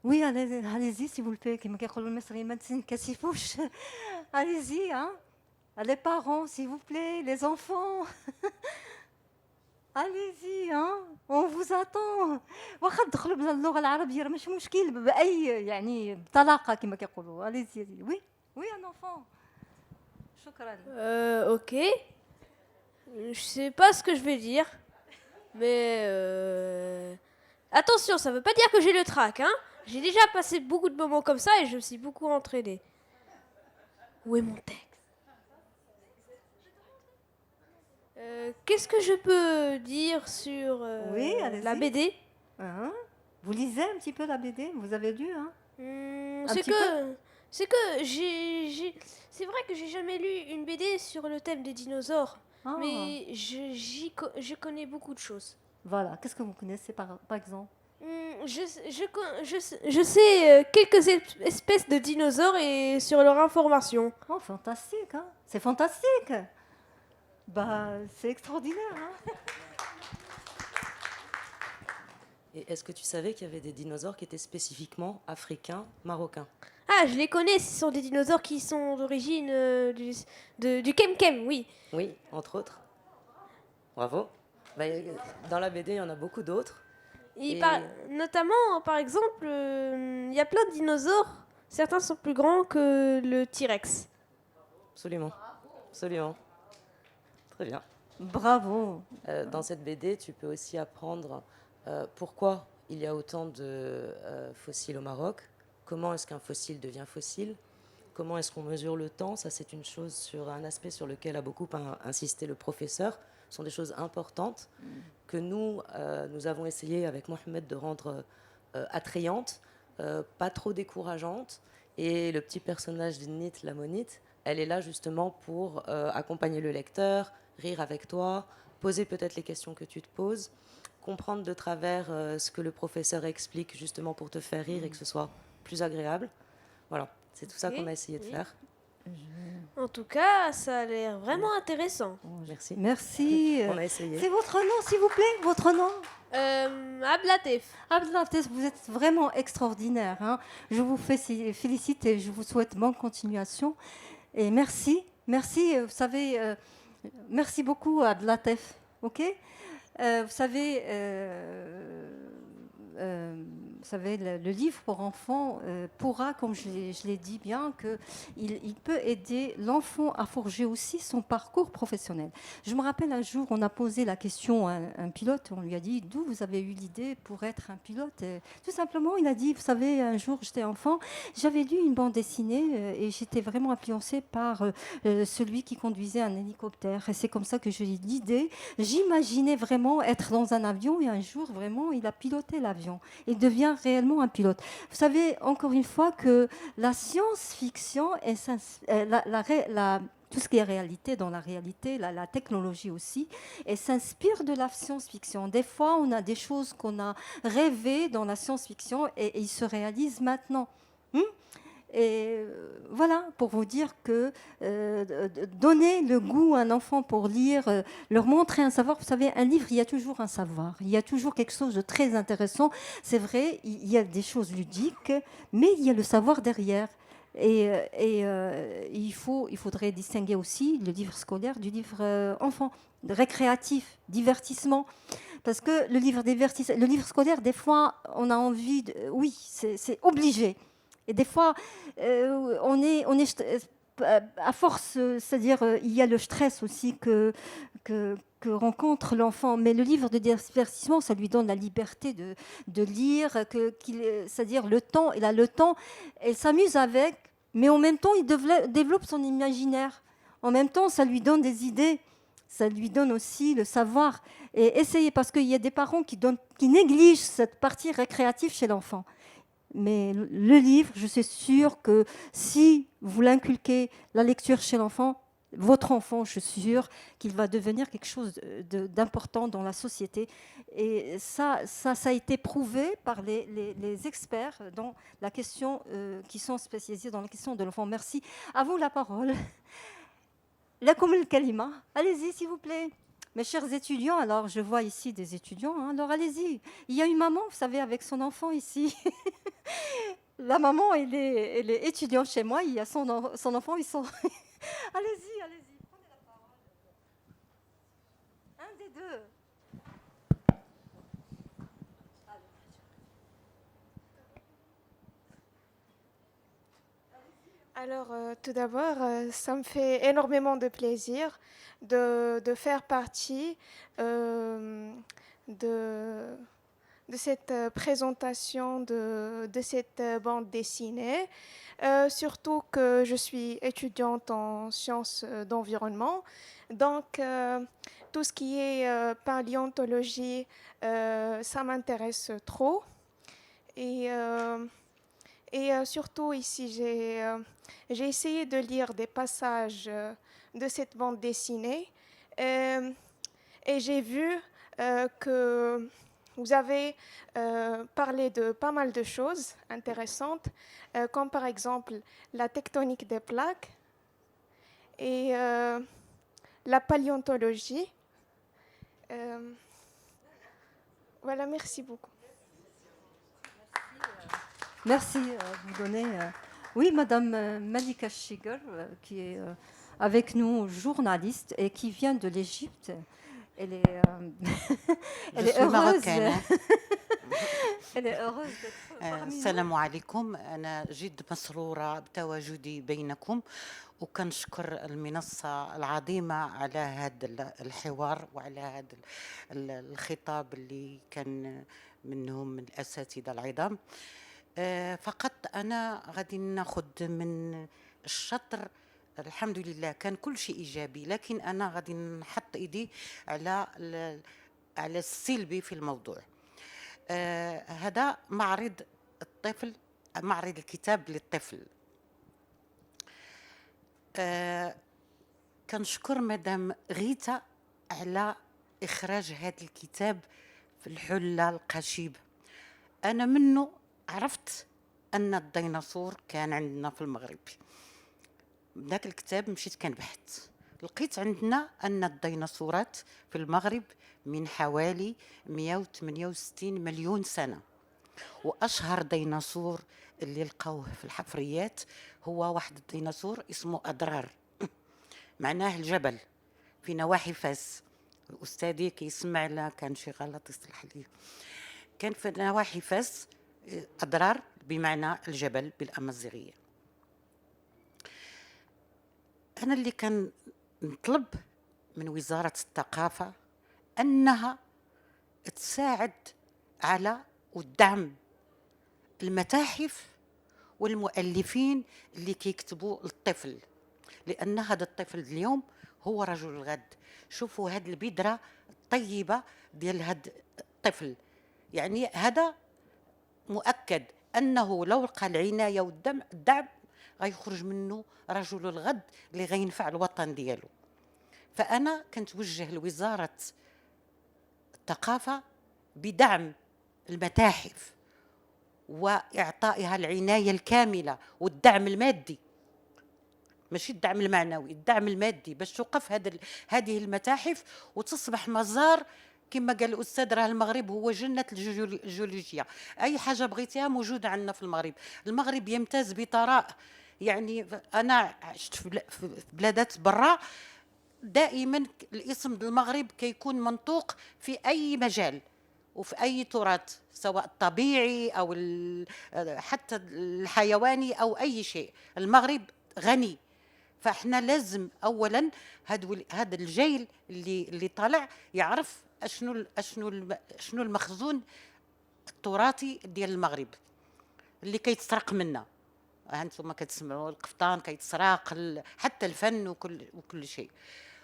Oui, allez-y, s'il vous plaît. كما كيقولوا المصريين ما تنكسفوش. Allez-y, hein. Les parents, s'il vous plaît, les enfants. Allez-y, hein. On vous attend. واخا تدخلوا باللغة العربية راه ماشي مشكل، بأي يعني بطلاقة كما كيقولوا. Allez-y. Oui, un enfant. شكرا. Ok. Je sais pas ce que je vais dire, mais attention, ça veut pas dire que j'ai le trac, hein. J'ai déjà passé beaucoup de moments comme ça et je me suis beaucoup entraînée. Où est mon texte? Qu'est-ce que je peux dire sur Oui, la allez-y. BD? Hein. Vous lisez un petit peu la BD? Vous avez lu, hein? C'est que c'est vrai que j'ai jamais lu une BD sur le thème des dinosaures, Ah. mais je connais beaucoup de choses. Voilà. Qu'est-ce que vous connaissez par exemple? Je sais quelques espèces de dinosaures et sur leur information. Oh, fantastique, hein? C'est fantastique. Bah, c'est extraordinaire, hein? Et est-ce que tu savais qu'il y avait des dinosaures qui étaient spécifiquement africains, marocains? Ah, je les connais, ce sont des dinosaures qui sont d'origine du Kem-Kem, oui. Oui, entre autres. Bravo. Bah, dans la BD, il y en a beaucoup d'autres. Et- Notamment, par exemple, il y a plein de dinosaures. Certains sont plus grands que le T-Rex. Absolument. Absolument. Très bien. Bravo. Dans cette BD, tu peux aussi apprendre pourquoi il y a autant de fossiles au Maroc, comment est-ce qu'un fossile devient fossile, comment est-ce qu'on mesure le temps. Ça, c'est une chose un aspect sur lequel a beaucoup insisté le professeur. Ce sont des choses importantes que nous avons essayé avec Mohamed de rendre attrayantes pas trop décourageante. Et le petit personnage de Nit, la monite, elle est là justement pour accompagner le lecteur, rire avec toi, poser peut-être les questions que tu te poses, comprendre de travers ce que le professeur explique justement pour te faire rire et que ce soit plus agréable. Voilà, c'est tout ça qu'on a essayé de faire. En tout cas, ça a l'air vraiment intéressant. Merci. Merci. On a essayé. C'est votre nom, s'il vous plaît, votre nom? Ablatif. Abdelatif, vous êtes vraiment extraordinaire, hein. Je vous félicite et je vous souhaite bonne continuation. Et merci, merci, vous savez, merci beaucoup Abdelatif, ok? Vous savez, le livre pour enfants pourra, comme je l'ai dit bien, il peut aider l'enfant à forger aussi son parcours professionnel. Je me rappelle un jour, on a posé la question à un pilote, on lui a dit d'où vous avez eu l'idée pour être un pilote. Et tout simplement, il a dit, vous savez, un jour j'étais enfant, j'avais lu une bande dessinée et j'étais vraiment influencée par celui qui conduisait un hélicoptère. Et c'est comme ça que j'ai eu l'idée. J'imaginais vraiment être dans un avion et un jour, vraiment, il a piloté l'avion. Il devient réellement un pilote. Vous savez, encore une fois, que la science-fiction, tout ce qui est réalité dans la réalité, la technologie aussi, elle s'inspire de la science-fiction. Des fois, on a des choses qu'on a rêvées dans la science-fiction et ils se réalisent maintenant. Et voilà, pour vous dire que donner le goût à un enfant pour lire, leur montrer un savoir, vous savez, un livre, il y a toujours un savoir, il y a toujours quelque chose de très intéressant. C'est vrai, il y a des choses ludiques, mais il y a le savoir derrière. Et il faudrait distinguer aussi le livre scolaire du livre enfant, récréatif, divertissement. Parce que le livre scolaire, des fois, on a envie oui, c'est obligé. Et des fois, on est à force, c'est-à-dire il y a le stress aussi que rencontre l'enfant. Mais le livre de divertissement, ça lui donne la liberté de lire, c'est-à-dire le temps, il a le temps, elle s'amuse avec, mais en même temps, il développe son imaginaire. En même temps, ça lui donne des idées, ça lui donne aussi le savoir. Et essayez, parce qu'il y a des parents qui négligent cette partie récréative chez l'enfant. Mais le livre, je suis sûre que si vous l'inculquez, la lecture chez l'enfant, votre enfant, je suis sûre qu'il va devenir quelque chose d'important dans la société. Et ça a été prouvé par les experts dans la question, qui sont spécialisés dans la question de l'enfant. Merci. À vous la parole. Lakoum el-kalima. Allez-y, s'il vous plaît. Mes chers étudiants, alors je vois ici des étudiants, hein, alors allez-y. Il y a une maman, vous savez, avec son enfant ici. La maman, elle est étudiante chez moi, il y a son enfant, ils sont... allez-y, prenez la parole. Un des deux. Alors, tout d'abord, ça me fait énormément de plaisir de faire partie de cette présentation de cette bande dessinée. Surtout que je suis étudiante en sciences d'environnement. Donc, tout ce qui est paléontologie, ça m'intéresse trop. Et surtout ici, j'ai essayé de lire des passages de cette bande dessinée et j'ai vu que vous avez parlé de pas mal de choses intéressantes, comme par exemple la tectonique des plaques et la paléontologie. Voilà, merci beaucoup. Merci de vous donner. Oui, Madame Malika Shiger, qui est avec nous, journaliste, et qui vient de l'Égypte. Elle est, elle est heureuse. Elle est heureuse d'être parmi nous. السلام عليكم. أنا جد مسرورة بتواجدي بينكم وكنشكر المنصة العظيمة على هذا الحوار وعلى هذا الخطاب اللي كان منهم الأساتذة العظام. فقط أنا غادي ناخذ من الشطر. الحمد لله كان كل شيء إيجابي، لكن أنا غادي نحط إيدي على السلبي في الموضوع. هذا معرض الطفل معرض الكتاب للطفل. كنشكر مدام غيتا على إخراج هذا الكتاب في الحلة القشيبة. أنا منه عرفت أن الديناصور كان عندنا في المغرب. ذاك الكتاب مشيت كنبحث، لقيت عندنا أن الديناصورات في المغرب من حوالي 168 مليون سنة، وأشهر ديناصور اللي لقوه في الحفريات هو واحد الديناصور اسمه أضرار، معناه الجبل، في نواحي فاس. أستاذي كيسمع لا كان شي غلط يصلح لي. كان في نواحي فاس، أضرار بمعنى الجبل بالأمازيغية. أنا اللي كان نطلب من وزارة الثقافة أنها تساعد على ودعم المتاحف والمؤلفين اللي كيكتبوا للطفل، لأن هذا الطفل اليوم هو رجل الغد. شوفوا هذه البذرة الطيبة ديال هذا الطفل، يعني هذا مؤكد أنه لو لقى العناية والدعم غيخرج منه رجل الغد اللي غينفع الوطن ديالو. فأنا كنتوجه لوزارة الثقافة بدعم المتاحف وإعطائها العناية الكاملة والدعم المادي، ماشي الدعم المعنوي، الدعم المادي، باش توقف هذه المتاحف وتصبح مزار. كما قال الأستاذ راه المغرب هو جنة الجيولوجيا، أي حاجة بغيتيها موجودة عندنا في المغرب. المغرب يمتاز بثراء، يعني أنا عشت في بلادات برا، دائما الاسم المغرب كيكون منطوق في أي مجال وفي أي تراث، سواء الطبيعي أو حتى الحيواني أو أي شيء. المغرب غني، فاحنا لازم اولا هذا الجيل اللي طالع يعرف شنو المخزون التراثي ديال المغرب اللي كيتسرق منا. هانتوما كتسمعوا القفطان كيتسرق، حتى الفن وكل شيء.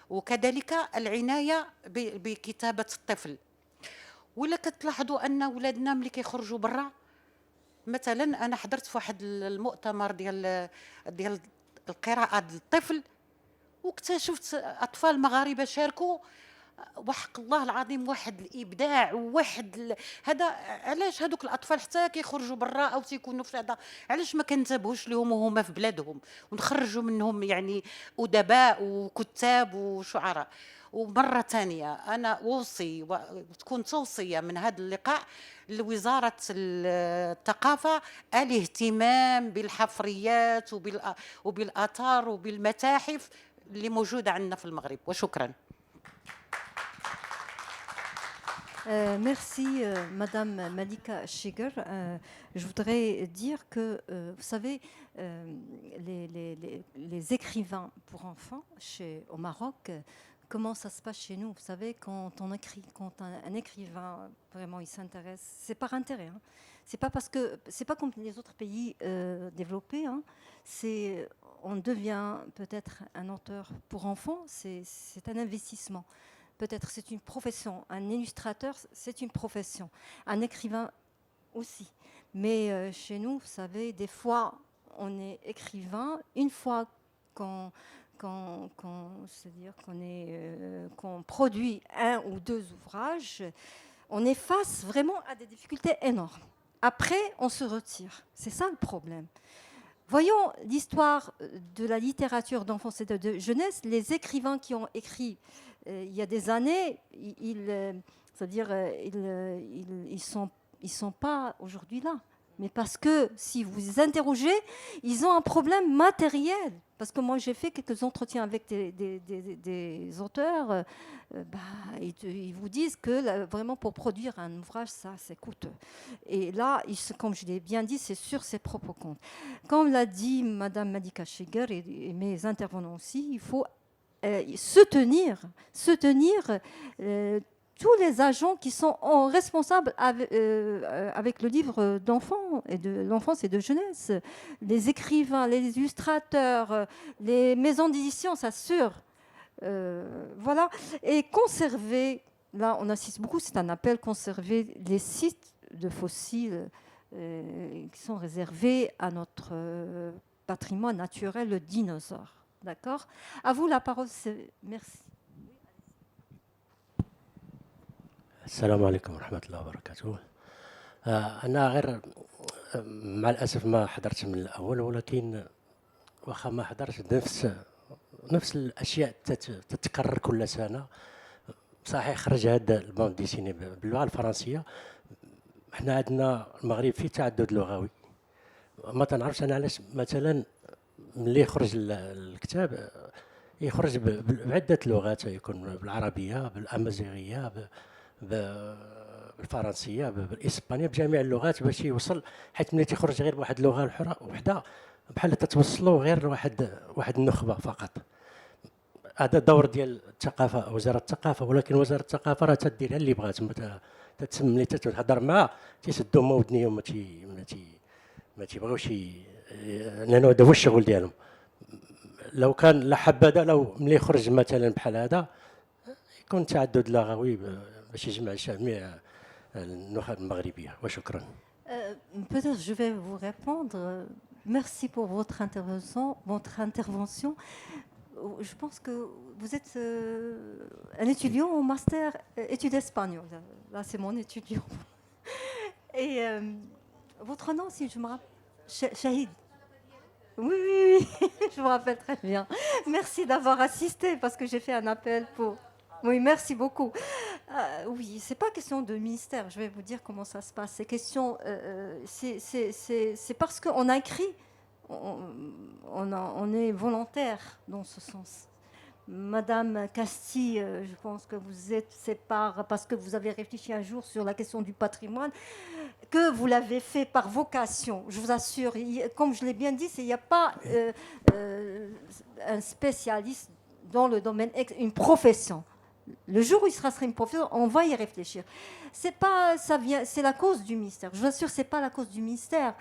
وكذلك العنايه بكتابه الطفل. ولا كتلاحظوا ان اولادنا ملي كيخرجوا برا، مثلا انا حضرت في واحد المؤتمر ديال القراءة للطفل، واكتشفت أطفال مغاربة شاركوا، وحق الله العظيم واحد الإبداع وواحد هذا. علاش هذوك الأطفال حتى كيخرجوا برا أو تيكونوا في هذا، علاش ما كنتبهوش لهم وهما في بلادهم ونخرجوا منهم يعني أدباء وكتاب وشعراء؟ ومرة ثانية أنا أوصي وتكون توصية من هذا اللقاء لوزارة الثقافة الاهتمام بالحفريات وبالآثار وبالمتاحف اللي موجودة عندنا في المغرب. وشكرا. Merci, Madame Malika Shiger. Je voudrais dire que, vous savez, les écrivains pour enfants au Maroc, comment ça se passe chez nous? Vous savez, quand un écrivain vraiment il s'intéresse, c'est par intérêt. Hein. C'est pas comme les autres pays développés. Hein. On devient peut-être un auteur pour enfants. C'est un investissement. Peut-être c'est une profession. Un illustrateur, c'est une profession. Un écrivain aussi. Mais chez nous, vous savez, des fois, on est écrivain. Une fois c'est-à-dire qu'on produit un ou deux ouvrages, on est face vraiment à des difficultés énormes. Après, on se retire. C'est ça le problème. Voyons l'histoire de la littérature d'enfance et de jeunesse. Les écrivains qui ont écrit il y a des années, ils sont pas aujourd'hui là. Mais parce que si vous les interrogez, ils ont un problème matériel. Parce que moi, j'ai fait quelques entretiens avec des auteurs. Ils vous disent que vraiment pour produire un ouvrage, ça, c'est coûteux. Et là, comme je l'ai bien dit, c'est sur ses propres comptes. Comme l'a dit Madame Malika Shiger et mes intervenants aussi, il faut soutenir tous les agents qui sont responsables avec le livre d'enfants et de l'enfance et de jeunesse, les écrivains, les illustrateurs, les maisons d'édition, ça assure. Voilà. Et conserver, là on insiste beaucoup, c'est un appel, conserver les sites de fossiles qui sont réservés à notre patrimoine naturel, le dinosaure. D'accord? À vous la parole. Merci. السلام عليكم ورحمة الله وبركاته. أنا غير مع الأسف ما حضرت من الأول، ولكن واخا ما حضرت نفس الأشياء تتكرر كل سنة. صحيح خرج هذا البوند ديسيني باللغة الفرنسية. احنا عندنا المغرب فيه تعدد لغوي، ما تنعرفش أنا علاش مثلا ملي يخرج الكتاب يخرج بعدة لغات، يكون بالعربية بالأمازيغية بالفرنسيه بالاسبانيه بجميع اللغات باش يوصل، حيت ملي تيخرج غير بواحد اللغه اخرى وحده بحال تتوصلوا غير واحد النخبه فقط. هذا دور ديال الثقافه، وزاره الثقافه، ولكن وزاره الثقافه راه تديرها اللي بغات، تتسمى ملي تهضر معاه تيسدوا هما ودنيهم ما تيبغيوش، لانه هذا هو الشغل ديالهم. لو كان لا حبذا لو ملي يخرج مثلا بحال هذا يكون تعدد لغوي باش يجمع جميع النخب المغربيه. وشكرا. Peut-être je vais vous répondre. Merci pour votre intervention. Je pense que vous êtes un étudiant au master études espagnoles. Là, c'est mon étudiant. Et votre nom, si je me rappelle, Shahid. Oui, oui, oui, je me rappelle très bien. Merci d'avoir assisté parce que j'ai fait un appel pour... Oui, merci beaucoup. Oui, c'est pas question de ministère. Je vais vous dire comment ça se passe. C'est question, c'est parce qu'on a écrit, on est volontaire dans ce sens. Madame Castille, je pense que vous êtes, c'est parce que vous avez réfléchi un jour sur la question du patrimoine, que vous l'avez fait par vocation. Je vous assure, comme je l'ai bien dit, il n'y a pas un spécialiste dans le domaine, une profession. Le jour où il sera une profession, on va y réfléchir. C'est pas, ça vient, c'est la cause du ministère. Je vous assure, c'est pas la cause du ministère.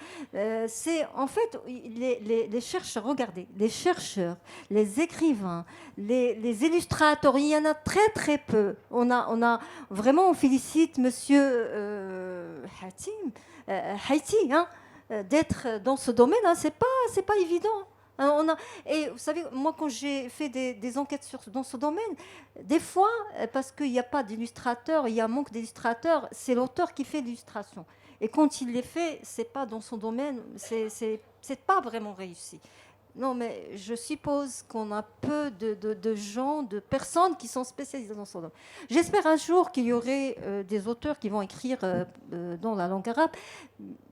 C'est en fait les chercheurs. Regardez, les chercheurs, les écrivains, les illustrateurs. Il y en a très très peu. On a vraiment, on félicite Monsieur Haïti, hein, d'être dans ce domaine. Hein, c'est pas évident. Et vous savez, moi, quand j'ai fait des enquêtes dans ce domaine, des fois, parce qu'il n'y a pas d'illustrateur, il y a un manque d'illustrateurs, c'est l'auteur qui fait l'illustration. Et quand il les fait, c'est pas dans son domaine, c'est pas vraiment réussi. Non, mais je suppose qu'on a peu de gens, de personnes qui sont spécialisées dans ce domaine. J'espère un jour qu'il y aurait des auteurs qui vont écrire dans la langue arabe.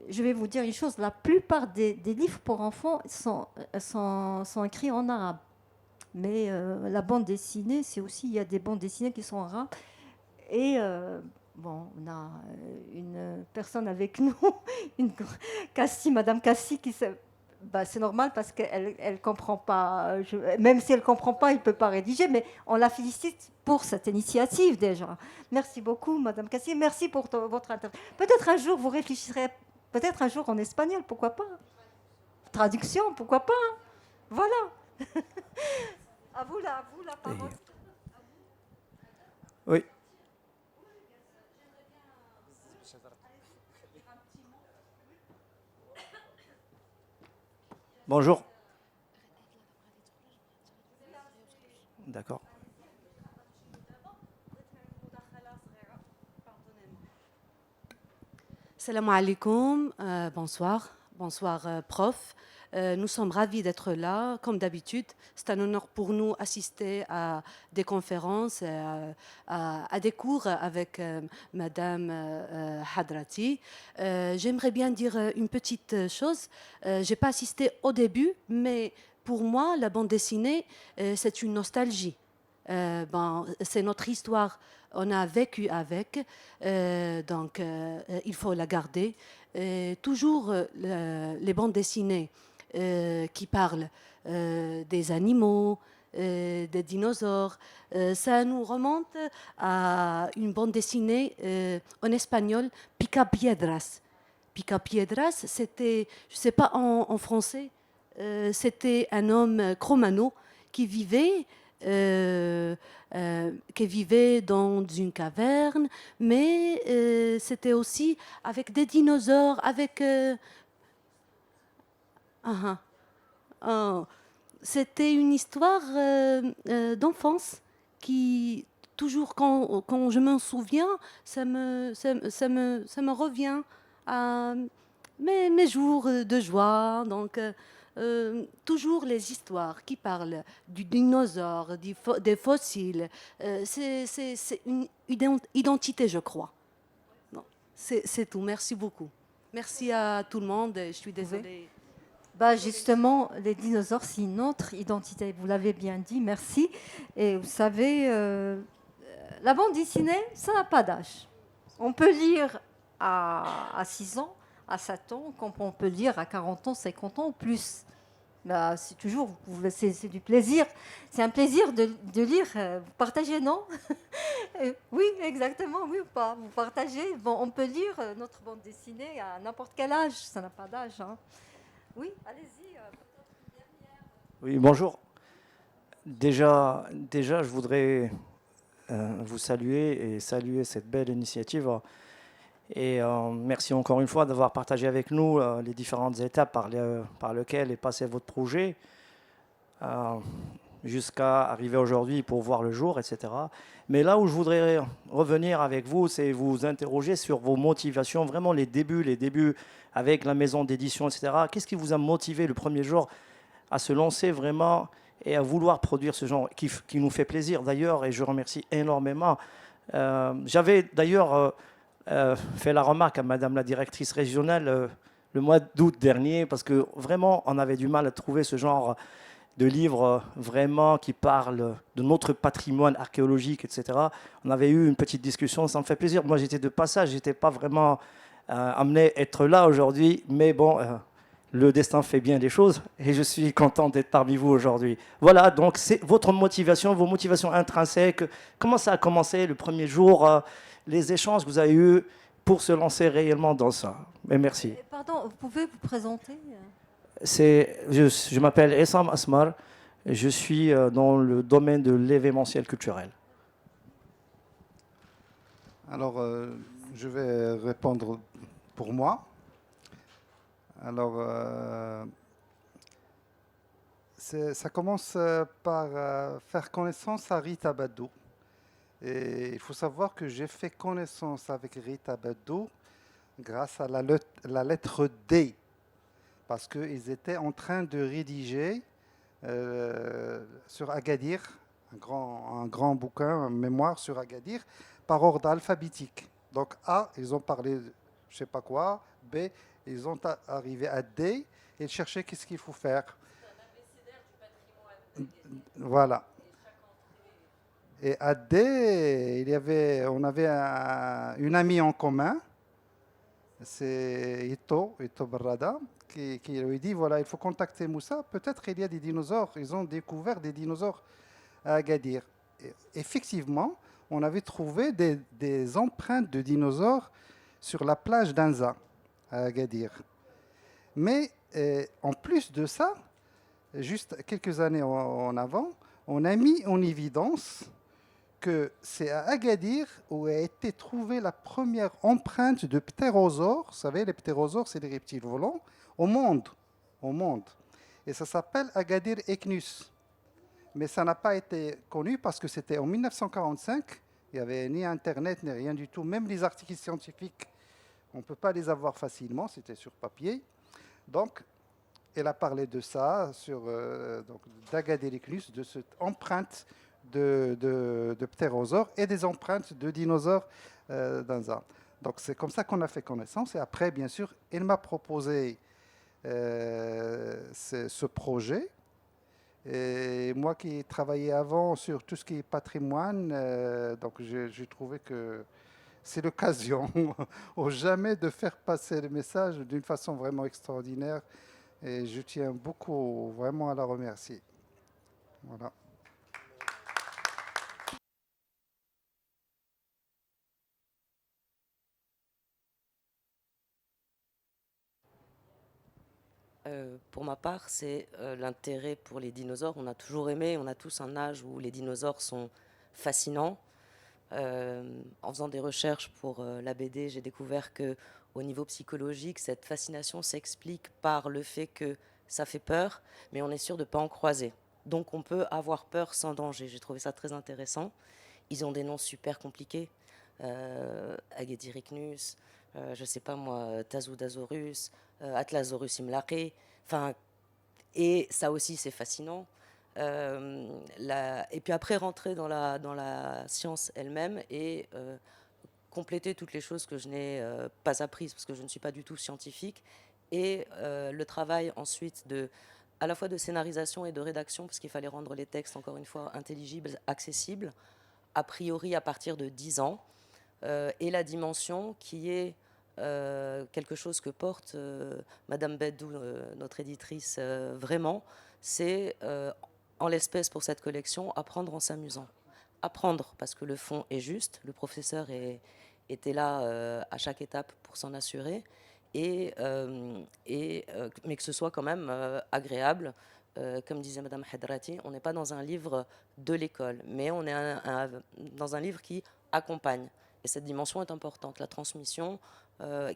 Je vais vous dire une chose, la plupart des livres pour enfants sont écrits en arabe. Mais la bande dessinée, c'est aussi, il y a des bandes dessinées qui sont en arabe. Et bon, on a une personne avec nous, Madame Cassie, qui s'est... Bah, c'est normal parce qu'elle ne comprend pas. Même si elle ne comprend pas, il ne peut pas rédiger, mais on la félicite pour cette initiative déjà. Merci beaucoup, Madame Cassie. Merci pour votre intervention. Peut-être un jour, vous réfléchirez, peut-être un jour en espagnol, pourquoi pas? Traduction, pourquoi pas? Voilà. À vous la parole. Oui. Bonjour. D'accord. Salam alaikum, bonsoir, prof. Nous sommes ravis d'être là, comme d'habitude. C'est un honneur pour nous assister à des conférences, à des cours avec Madame Hadrati. J'aimerais bien dire une petite chose. Je n'ai pas assisté au début, mais pour moi, la bande dessinée, c'est une nostalgie. C'est notre histoire. On a vécu avec, donc il faut la garder. Toujours les bandes dessinées qui parlent des animaux, des dinosaures, ça nous remonte à une bande dessinée en espagnol, Picapiedras. Picapiedras, c'était, je ne sais pas en français, c'était un homme cro-magnon qui vivait qui vivaient dans une caverne, mais c'était aussi avec des dinosaures, avec... c'était une histoire d'enfance qui, toujours quand je m'en souviens, ça me revient à mes jours de joie. Donc, toujours les histoires qui parlent du dinosaure, des fossiles. C'est une identité, je crois. Non, c'est tout. Merci beaucoup. Merci à tout le monde. Je suis désolée. Bah justement, les dinosaures, c'est une autre identité. Vous l'avez bien dit, merci. Et vous savez, la bande dessinée, ça n'a pas d'âge. On peut lire à 6 ans, à 7 ans, comme on peut lire à 40 ans, 50 ans ou plus. Bah, c'est toujours, c'est du plaisir. C'est un plaisir de lire. Vous partagez, non? Oui, exactement, oui ou pas. Vous partagez. Bon, on peut lire notre bande dessinée à n'importe quel âge. Ça n'a pas d'âge. Hein. Oui, allez-y. Oui, bonjour. Déjà, je voudrais vous saluer et saluer cette belle initiative. Et merci encore une fois d'avoir partagé avec nous les différentes étapes par lesquelles est passé votre projet jusqu'à arriver aujourd'hui pour voir le jour, etc. Mais là où je voudrais revenir avec vous, c'est vous interroger sur vos motivations, vraiment les débuts avec la maison d'édition, etc. Qu'est-ce qui vous a motivé le premier jour à se lancer vraiment et à vouloir produire ce genre qui nous fait plaisir d'ailleurs, et je remercie énormément. J'avais d'ailleurs fait la remarque à Madame la directrice régionale le mois d'août dernier, parce que vraiment on avait du mal à trouver ce genre de livres vraiment qui parlent de notre patrimoine archéologique, etc. On avait eu une petite discussion, ça me fait plaisir. Moi j'étais de passage, j'étais pas vraiment amené à être là aujourd'hui, mais bon, le destin fait bien des choses et je suis content d'être parmi vous aujourd'hui. Voilà, donc c'est votre motivation, vos motivations intrinsèques. Comment ça a commencé le premier jour, les échanges que vous avez eus pour se lancer réellement dans ça? Mais merci. Pardon, vous pouvez vous présenter? Je m'appelle Essam Asmar, je suis dans le domaine de l'événementiel culturel. Alors, je vais répondre pour moi. Alors, ça commence par faire connaissance à Rita Badou. Et il faut savoir que j'ai fait connaissance avec Rita Badou grâce à la lettre D, parce qu'ils étaient en train de rédiger sur Agadir, un grand bouquin, un mémoire sur Agadir, par ordre alphabétique. Donc A, ils ont parlé de je ne sais pas quoi, B, ils ont arrivé à D, et ils cherchaient qu'est-ce qu'il faut faire. Voilà. Et à D, on avait une amie en commun, c'est Ito Barrada, qui lui dit, voilà, il faut contacter Moussa, peut-être il y a des dinosaures, ils ont découvert des dinosaures à Agadir. Et effectivement, on avait trouvé des empreintes de dinosaures sur la plage d'Anza, à Agadir. Mais en plus de ça, juste quelques années en avant, on a mis en évidence que c'est à Agadir où a été trouvée la première empreinte de ptérosaures. Vous savez, les ptérosaures, c'est des reptiles volants, au monde. Et ça s'appelle Agadir Eknus. Mais ça n'a pas été connu parce que c'était en 1945. Il n'y avait ni Internet, ni rien du tout. Même les articles scientifiques, on ne peut pas les avoir facilement, c'était sur papier. Donc, elle a parlé de ça, d'Agadir Eknus, de cette empreinte de ptérosaures et des empreintes de dinosaures d'Anza. Donc c'est comme ça qu'on a fait connaissance. Et après, bien sûr, elle m'a proposé ce projet. Et moi qui travaillais avant sur tout ce qui est patrimoine, donc j'ai trouvé que c'est l'occasion au jamais de faire passer le message d'une façon vraiment extraordinaire. Et je tiens beaucoup vraiment à la remercier. Voilà. Pour ma part, c'est l'intérêt pour les dinosaures. On a toujours aimé, on a tous un âge où les dinosaures sont fascinants. En faisant des recherches pour la BD, j'ai découvert que au niveau psychologique, cette fascination s'explique par le fait que ça fait peur, mais on est sûr de ne pas en croiser. Donc on peut avoir peur sans danger. J'ai trouvé ça très intéressant. Ils ont des noms super compliqués. Agedyricnus, je sais pas moi, Tazudasaurus, Atlasaurus imlaqi. Enfin, et ça aussi, c'est fascinant. Et puis après, rentrer dans la science elle-même et compléter toutes les choses que je n'ai pas apprises, parce que je ne suis pas du tout scientifique. Et le travail ensuite à la fois de scénarisation et de rédaction, parce qu'il fallait rendre les textes, encore une fois, intelligibles, accessibles, a priori à partir de 10 ans. Et la dimension qui est quelque chose que porte Madame Beddou, notre éditrice, vraiment, c'est en l'espèce pour cette collection, apprendre en s'amusant. Apprendre parce que le fond est juste, le professeur était là à chaque étape pour s'en assurer, mais que ce soit quand même agréable. Comme disait Madame Hadrati, on n'est pas dans un livre de l'école, mais on est dans un livre qui accompagne. Et cette dimension est importante, la transmission,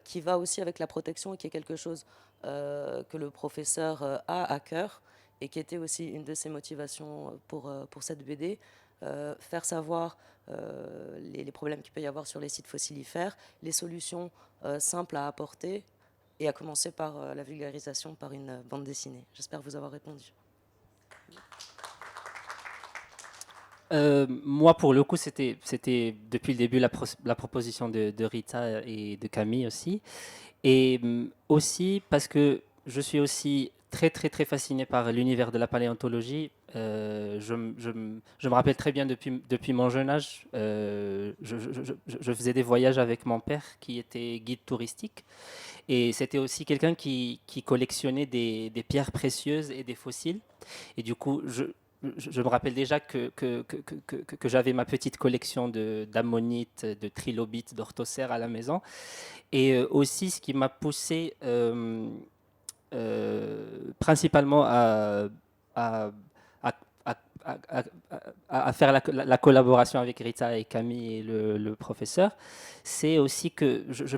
qui va aussi avec la protection et qui est quelque chose que le professeur a à cœur et qui était aussi une de ses motivations pour cette BD, faire savoir les problèmes qu'il peut y avoir sur les sites fossilifères, les solutions simples à apporter, et à commencer par la vulgarisation par une bande dessinée. J'espère vous avoir répondu. Moi, pour le coup, c'était depuis le début la proposition de Rita et de Camille aussi. Et aussi parce que je suis aussi très, très, très fasciné par l'univers de la paléontologie. Je me rappelle très bien depuis mon jeune âge, je faisais des voyages avec mon père qui était guide touristique. Et c'était aussi quelqu'un qui collectionnait des pierres précieuses et des fossiles. Et du coup, je me rappelle déjà que j'avais ma petite collection d'ammonites, de trilobites, d'orthocères à la maison. Et aussi, ce qui m'a poussé principalement à faire la collaboration avec Rita et Camille et le professeur, c'est aussi que je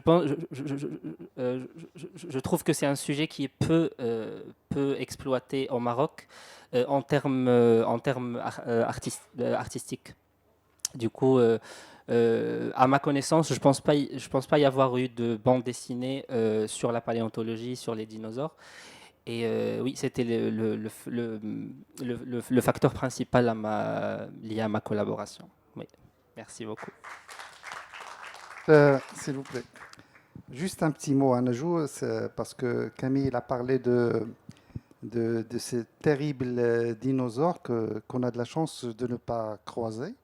trouve que c'est un sujet qui est peu exploité au Maroc en termes artistiques. Du coup, à ma connaissance, je pense pas y avoir eu de bande dessinée sur la paléontologie, sur les dinosaures. Et oui, c'était le facteur principal lié à ma collaboration. Oui, merci beaucoup. S'il vous plaît. Juste un petit mot, Najou, parce que Camille a parlé de ces terribles dinosaures qu'on a de la chance de ne pas croiser.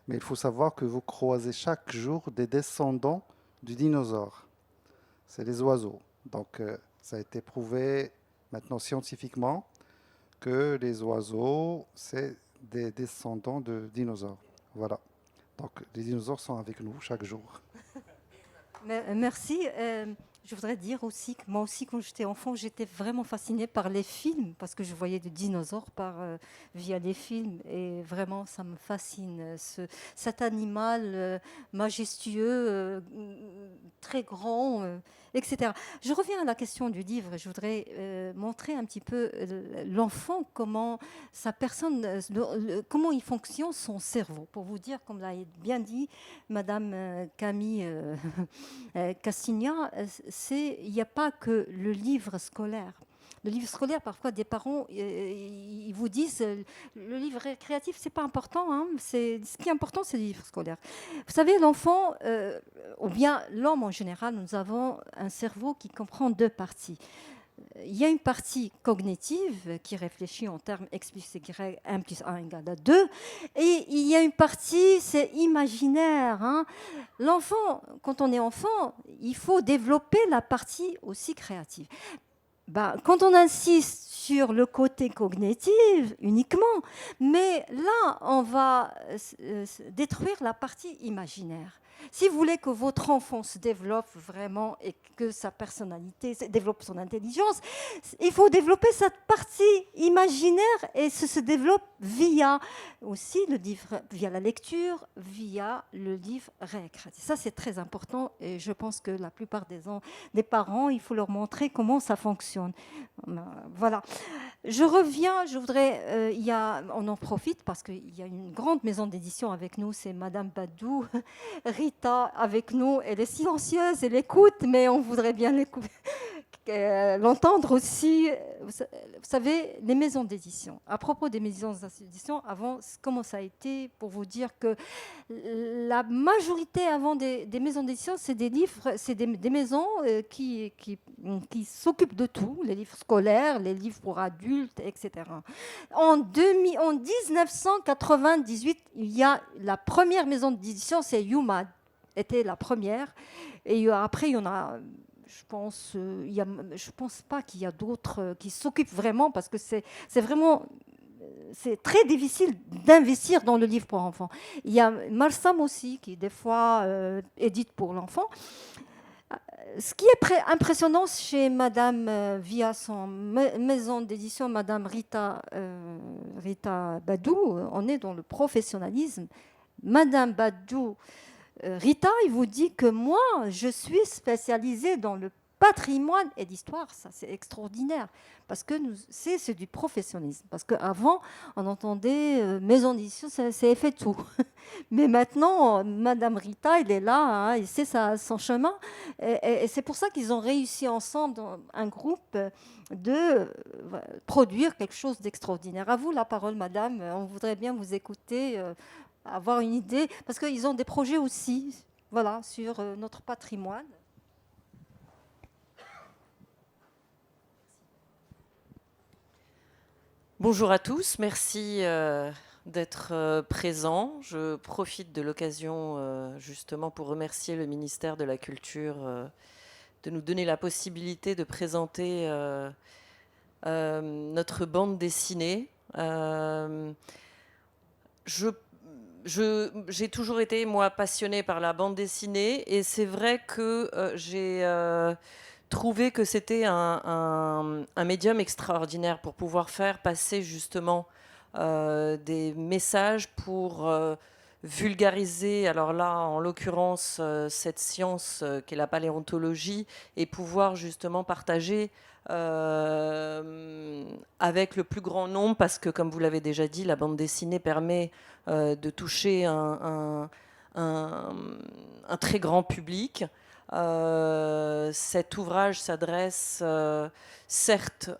Mais il faut savoir que vous croisez chaque jour des descendants du dinosaure. C'est les oiseaux. Donc, ça a été prouvé maintenant scientifiquement que les oiseaux, c'est des descendants de dinosaures. Voilà. Donc, les dinosaures sont avec nous chaque jour. Merci. Je voudrais dire aussi que moi aussi, quand j'étais enfant, j'étais vraiment fascinée par les films parce que je voyais des dinosaures via les films et vraiment, ça me fascine. Cet animal majestueux, très grand, etc. Je reviens à la question du livre. Je voudrais montrer un petit peu l'enfant, comment comment il fonctionne son cerveau. Pour vous dire, comme l'a bien dit Madame Camille Castigna, il n'y a pas que le livre scolaire. Le livre scolaire, parfois, des parents, ils vous disent le livre créatif, c'est pas important. Hein, ce qui est important, c'est le livre scolaire. Vous savez, l'enfant, ou bien l'homme en général, nous avons un cerveau qui comprend deux parties. Il y a une partie cognitive qui réfléchit en termes X plus Y, 1 plus 1 égale à 2. Et il y a une partie, c'est imaginaire. Hein. L'enfant, quand on est enfant, il faut développer la partie aussi créative. Quand on insiste sur le côté cognitif uniquement, mais là, on va détruire la partie imaginaire. Si vous voulez que votre enfant se développe vraiment et que sa personnalité développe son intelligence, il faut développer cette partie imaginaire et se développe via aussi le livre, via la lecture, via le livre récréatif. Ça, c'est très important et je pense que la plupart des parents, il faut leur montrer comment ça fonctionne. Voilà. Je reviens, je voudrais, on en profite parce qu'il y a une grande maison d'édition avec nous, c'est Madame Badou, Rita avec nous, elle est silencieuse, elle écoute, mais on voudrait bien l'entendre aussi. Vous savez, les maisons d'édition. À propos des maisons d'édition, avant, comment ça a été pour vous dire que la majorité avant des maisons d'édition, c'est des livres, c'est des maisons qui s'occupent de tout, les livres scolaires, les livres pour adultes, etc. En 1998, il y a la première maison d'édition, c'est Yumad, était la première, et après il y en a. Je pense pas qu'il y a d'autres qui s'occupent vraiment parce que c'est vraiment c'est très difficile d'investir dans le livre pour enfants. Il y a Marsam aussi qui des fois édite pour l'enfant. Ce qui est impressionnant chez Madame, via son maison d'édition, Madame Rita Badou, on est dans le professionnalisme. Madame Badou, Rita, il vous dit que moi, je suis spécialisée dans le patrimoine et l'histoire. Ça, c'est extraordinaire. Parce que c'est du professionnalisme. Parce qu'avant, on entendait maison d'édition, c'est fait tout. Mais maintenant, Madame Rita, elle est là, hein, et c'est son chemin. Et c'est pour ça qu'ils ont réussi ensemble, dans un groupe, de produire quelque chose d'extraordinaire. À vous la parole, Madame. On voudrait bien vous écouter. Avoir une idée, parce qu'ils ont des projets aussi, voilà, sur notre patrimoine. Bonjour à tous, merci d'être présents. Je profite de l'occasion justement pour remercier le ministère de la Culture de nous donner la possibilité de présenter notre bande dessinée. J'ai toujours été, moi, passionnée par la bande dessinée et c'est vrai que j'ai trouvé que c'était un médium extraordinaire pour pouvoir faire passer justement des messages pour vulgariser, alors là, en l'occurrence, cette science qu'est la paléontologie et pouvoir justement partager avec le plus grand nombre, parce que comme vous l'avez déjà dit, la bande dessinée permet de toucher un très grand public. Cet ouvrage s'adresse certes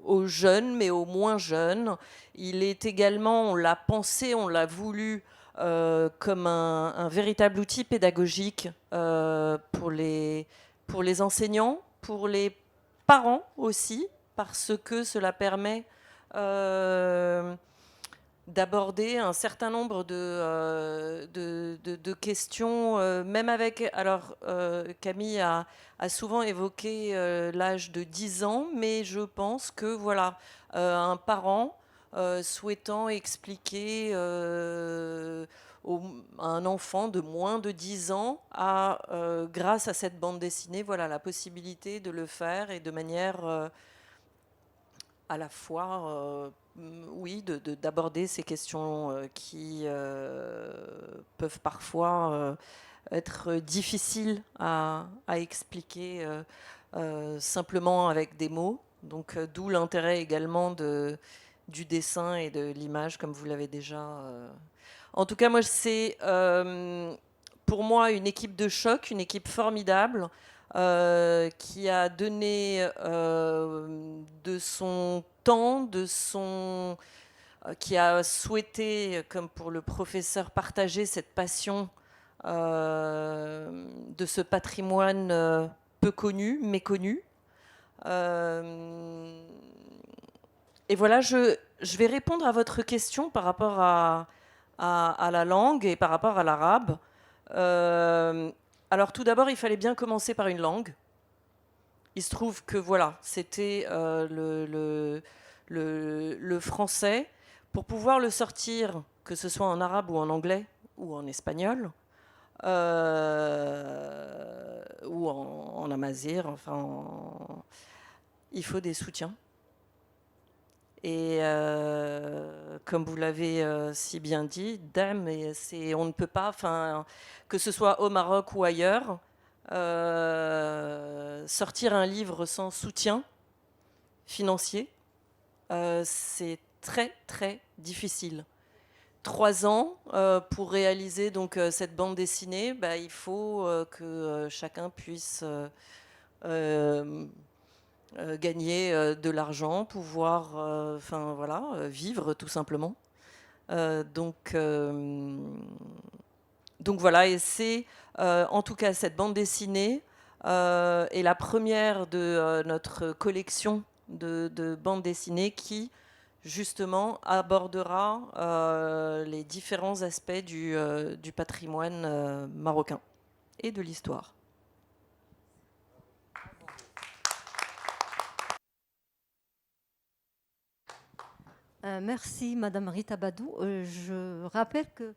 aux jeunes, mais aux moins jeunes. Il est également, on l'a pensé, on l'a voulu comme un véritable outil pédagogique pour les enseignants, pour les parents aussi, parce que cela permet d'aborder un certain nombre de questions, même avec... Alors, Camille a souvent évoqué l'âge de 10 ans, mais je pense que, voilà, un parent souhaitant expliquer à un enfant de moins de 10 ans a, grâce à cette bande dessinée, voilà, la possibilité de le faire et de manière à la fois... oui, d'aborder ces questions qui peuvent parfois être difficiles à expliquer simplement avec des mots. Donc, d'où l'intérêt également du dessin et de l'image, comme vous l'avez déjà. En tout cas, moi, c'est pour moi une équipe de choc, une équipe formidable. Qui a donné de son temps, qui a souhaité, comme pour le professeur, partager cette passion de ce patrimoine peu connu, méconnu. Et voilà, je vais répondre à votre question par rapport à la langue et par rapport à l'arabe. Alors tout d'abord, il fallait bien commencer par une langue. il se trouve que voilà, c'était le français. Pour pouvoir le sortir, que ce soit en arabe ou en anglais ou en espagnol, ou en amazigh, enfin, il faut des soutiens. Et comme vous l'avez si bien dit, dame, on ne peut pas, que ce soit au Maroc ou ailleurs, sortir un livre sans soutien financier, c'est très très difficile. 3 ans pour réaliser donc cette bande dessinée, il faut que chacun puisse gagner de l'argent, pouvoir vivre tout simplement. Donc voilà, et c'est en tout cas cette bande dessinée est la première de notre collection de bandes dessinées qui justement abordera les différents aspects du patrimoine marocain et de l'histoire. Merci Madame Rita Badou. Je rappelle que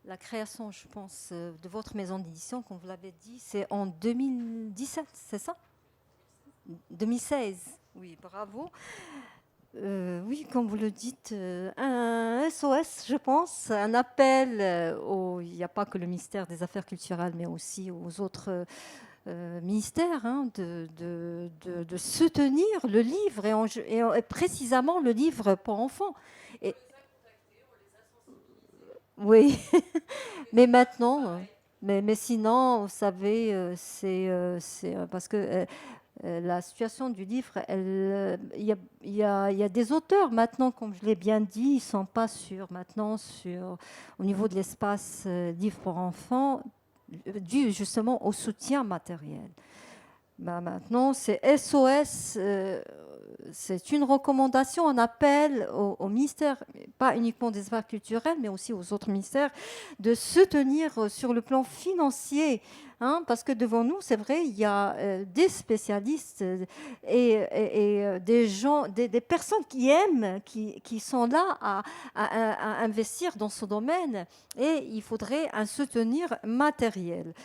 la création, je pense, de votre maison d'édition, comme vous l'avez dit, c'est en 2017, c'est ça? 2016. Oui, bravo. Oui, comme vous le dites, un SOS, je pense, un appel il n'y a pas que le ministère des Affaires culturelles, mais aussi aux autres ministères, de soutenir le livre et précisément le livre pour enfants. Oui, mais maintenant, mais sinon, vous savez, c'est parce que la situation du livre, il y a des auteurs maintenant, comme je l'ai bien dit, ils ne sont pas maintenant au niveau de l'espace livre pour enfants, dû justement au soutien matériel. Maintenant, c'est SOS, c'est une recommandation, un appel au ministère, pas uniquement des affaires culturelles, mais aussi aux autres ministères, de soutenir sur le plan financier. Parce que devant nous, c'est vrai, il y a des spécialistes et des gens, des personnes qui aiment, qui sont là à investir dans ce domaine, et il faudrait un soutenir matériel.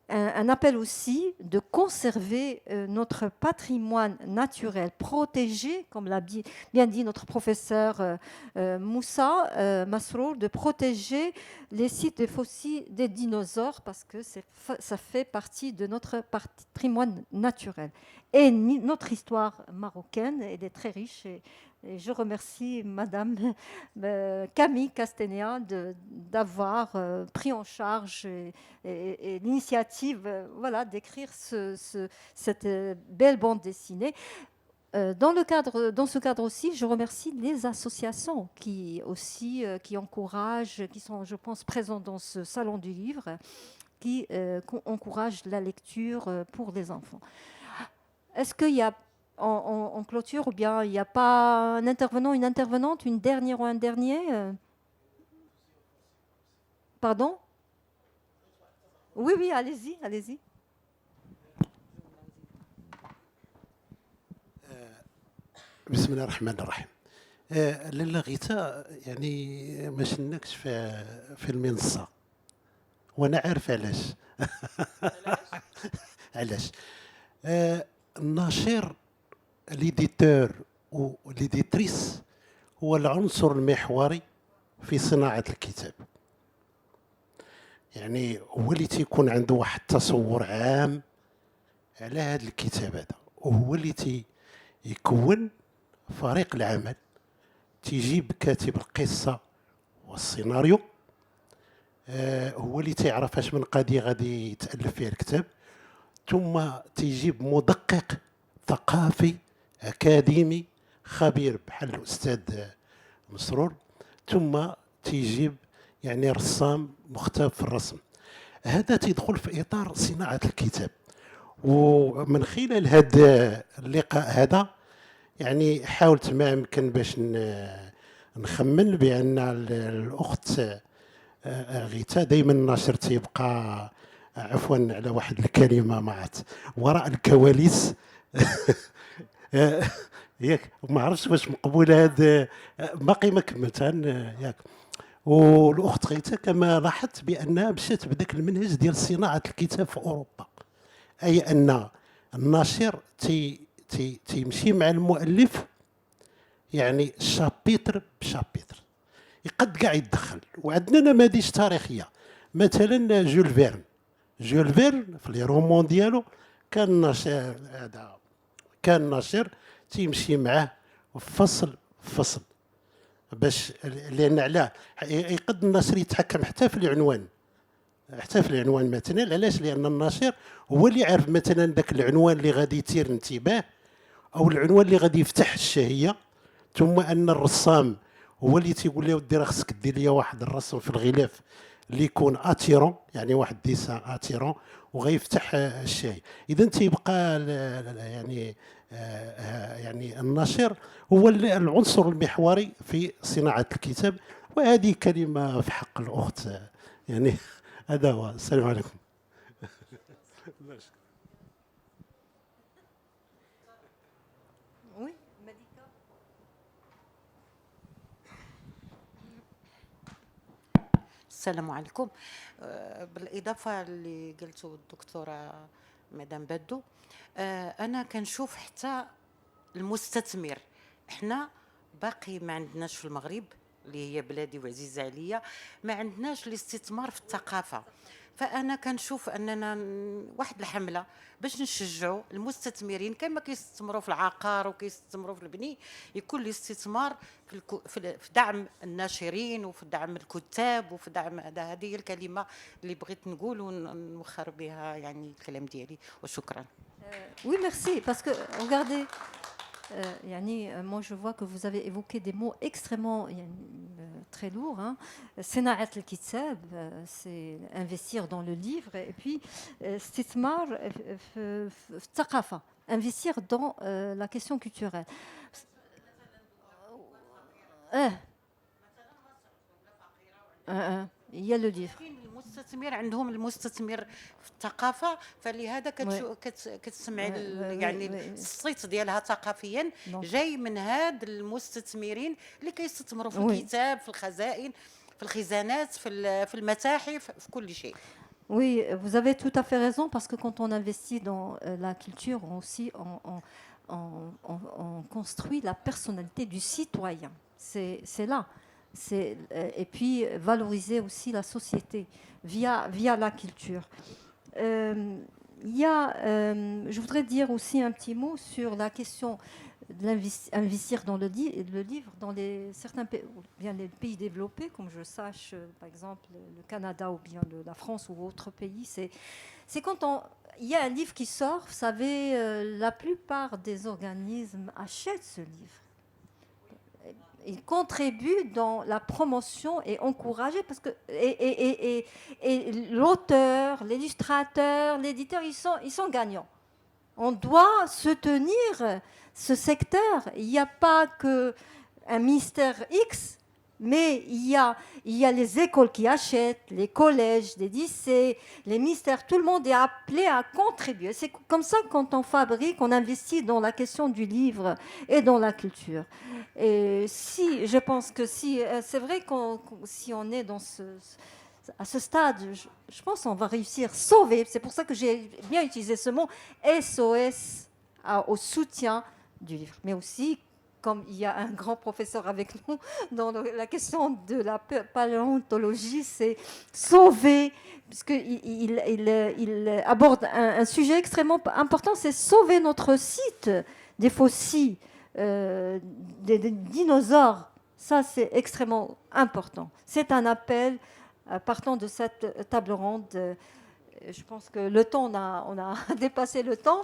Un appel aussi de conserver notre patrimoine naturel, protégé, comme l'a bien dit notre professeur Moussa Masrour, de protéger les sites de fossiles des dinosaures parce que ça fait partie de notre patrimoine naturel. Et notre histoire marocaine, elle est très riche. Et je remercie Madame Camille Castanea d'avoir pris en charge et l'initiative d'écrire cette belle bande dessinée. Dans ce cadre aussi, je remercie les associations qui encouragent, qui sont, je pense, présentes dans ce salon du livre, qui encouragent la lecture pour les enfants. Est-ce qu'il y a en clôture, ou bien il n'y a pas un intervenant, une intervenante, une dernière ou un dernier Pardon? Oui, allez-y, allez-y. بسم الله الرحمن الرحيم. لاله غيتا يعني ما شناكش في المنصه وانا عارف علاش. علاش الناشر ليديتور وليديتريس هو العنصر المحوري في صناعة الكتاب. يعني هو اللي تيكون عنده واحد التصور عام على هذا الكتاب هذا، وهو اللي يكون فريق العمل، تيجيب كاتب القصة والسيناريو، هو اللي تعرف اش من قضية غادي يتألف فيها الكتاب، ثم تيجيب مدقق ثقافي أكاديمي خبير بحال الأستاذ مسرور، ثم تيجيب يعني رسام مختلف في الرسم. هذا تيدخل في إطار صناعة الكتاب. ومن خلال هذا اللقاء هذا يعني حاولت ما يمكن باش نخمن بأن الأخت غيتا دائما الناشر تيبقى عفوا على واحد الكلمة معت وراء الكواليس ياك وما عرفتش واش مقبوله هذا باقي ما كملت ياك. والاخت غيتا كما لاحظت بانها مشات بداك المنهج ديال صناعه الكتاب في اوروبا، اي ان الناشر تيمشي مع المؤلف يعني شابيتر بشابيتر، يقد كاع يتدخل. وعندنا نماذج تاريخيه، مثلا جول فيرن في لي رومون ديالو كان ناشر، هذا كان ناشر تيمشي معاه فصل باش، لان علاه يقد الناشر يتحكم حتى في العنوان، مثلا. علاش؟ لان الناشر هو اللي عارف مثلا ذاك العنوان اللي غادي يثير الانتباه او العنوان اللي غادي يفتح الشهيه، ثم ان الرسام هو اللي تيقول له ودي راه خصك دير لي واحد الرسم في الغلاف اللي يكون اتيرون، يعني واحد ديسان اتيرون وغيفتح الشهيه. اذا تيبقى يعني الناشر هو العنصر المحوري في صناعه الكتاب. وهذه كلمه في حق الاخت يعني. هذا هو. السلام عليكم. السلام عليكم. بالإضافة اللي قلته الدكتورة مدام بدو، أنا كنشوف حتى المستثمر، إحنا باقي ما عندناش في المغرب اللي هي بلادي وعزيزة عليا، ما عندناش الاستثمار في الثقافة. فأنا كنشوف أننا واحد الحملة باش نشجعوا المستثمرين كما كيستثمروا في العقار وكيستثمروا في البني، يكون الاستثمار في دعم الناشرين وفي دعم الكتاب وفي دعم هذه هي الكلمة اللي بغيت نقول ونوخر بها يعني الكلام ديالي. وشكرا. Oui, merci, parce que regardez, moi je vois que vous avez évoqué des mots extrêmement très lourds. Sena'at al-kitab, c'est investir dans le livre, et puis stithmar thaqafa, investir dans la question culturelle. Il y a le livre. المستثمر عندهم المستثمر في الثقافه، فلهذا كتسمع يعني الصيت ديالها ثقافيا جاي من هاد المستثمرين اللي كيستثمروا في الكتاب، في الخزائن، في الخزانات، في المتاحف، في كل شيء. Oui, vous avez tout à fait raison, parce que quand on investit dans la culture, on construit la personnalité du citoyen. C'est là. Et puis valoriser aussi la société via la culture. Je voudrais dire aussi un petit mot sur la question d'investir dans le livre dans certains pays, bien les pays développés, comme je sache, par exemple le Canada ou bien la France ou autres pays. C'est quand il y a un livre qui sort, vous savez, la plupart des organismes achètent ce livre. Ils contribuent dans la promotion et encourager, parce que et l'auteur, l'illustrateur, l'éditeur, ils sont gagnants. On doit soutenir ce secteur. Il n'y a pas qu'un ministère X, mais il y a les écoles qui achètent, les collèges, les lycées, les ministères, tout le monde est appelé à contribuer. C'est comme ça, quand on fabrique, on investit dans la question du livre et dans la culture. Et je pense que c'est vrai que si on est à ce stade, je pense qu'on va réussir à sauver. C'est pour ça que j'ai bien utilisé ce mot SOS au soutien du livre. Mais aussi, comme il y a un grand professeur avec nous dans la question de la paléontologie, c'est sauver, puisqu'il aborde un sujet extrêmement important, c'est sauver notre site des fossiles, des dinosaures. Ça, c'est extrêmement important. C'est un appel partant de cette table ronde. Je pense que le temps, on a dépassé le temps.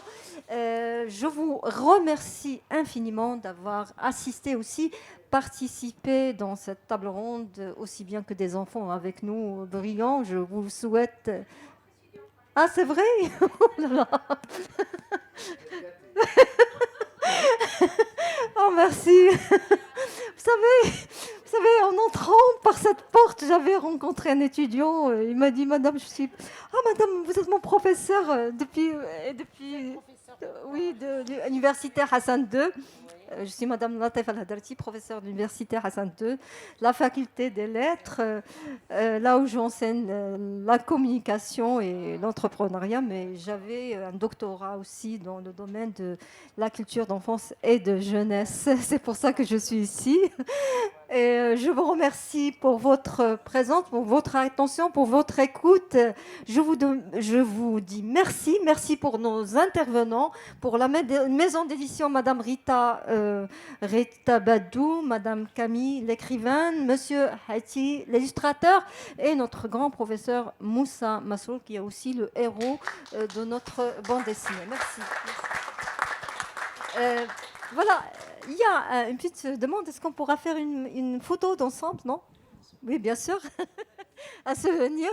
Je vous remercie infiniment d'avoir assisté aussi, participé dans cette table ronde, aussi bien que des enfants avec nous brillants. Je vous souhaite... Ah, c'est vrai. Oh là là. Oh, merci. Vous savez, en entrant par cette porte, j'avais j'avais rencontré un étudiant, il m'a dit, Madame, Madame, vous êtes mon professeur oui, de l'université Hassan II. Je suis Madame Latif Al-Hadrati, professeure de l'université Hassan II, la faculté des lettres, là où j'enseigne la communication et l'entrepreneuriat, mais j'avais un doctorat aussi dans le domaine de la culture d'enfance et de jeunesse. C'est pour ça que je suis ici. Et je vous remercie pour votre présence, pour votre attention, pour votre écoute. Je vous dis merci. Merci pour nos intervenants, pour la maison d'édition, Madame Rita Badou, Madame Camille, l'écrivaine, Monsieur Hati, l'illustrateur, et notre grand professeur Moussa Massoul, qui est aussi le héros de notre bande dessinée. Merci. Voilà. Il y a une petite demande, est-ce qu'on pourra faire une photo d'ensemble, non? Oui, bien sûr. Un souvenir.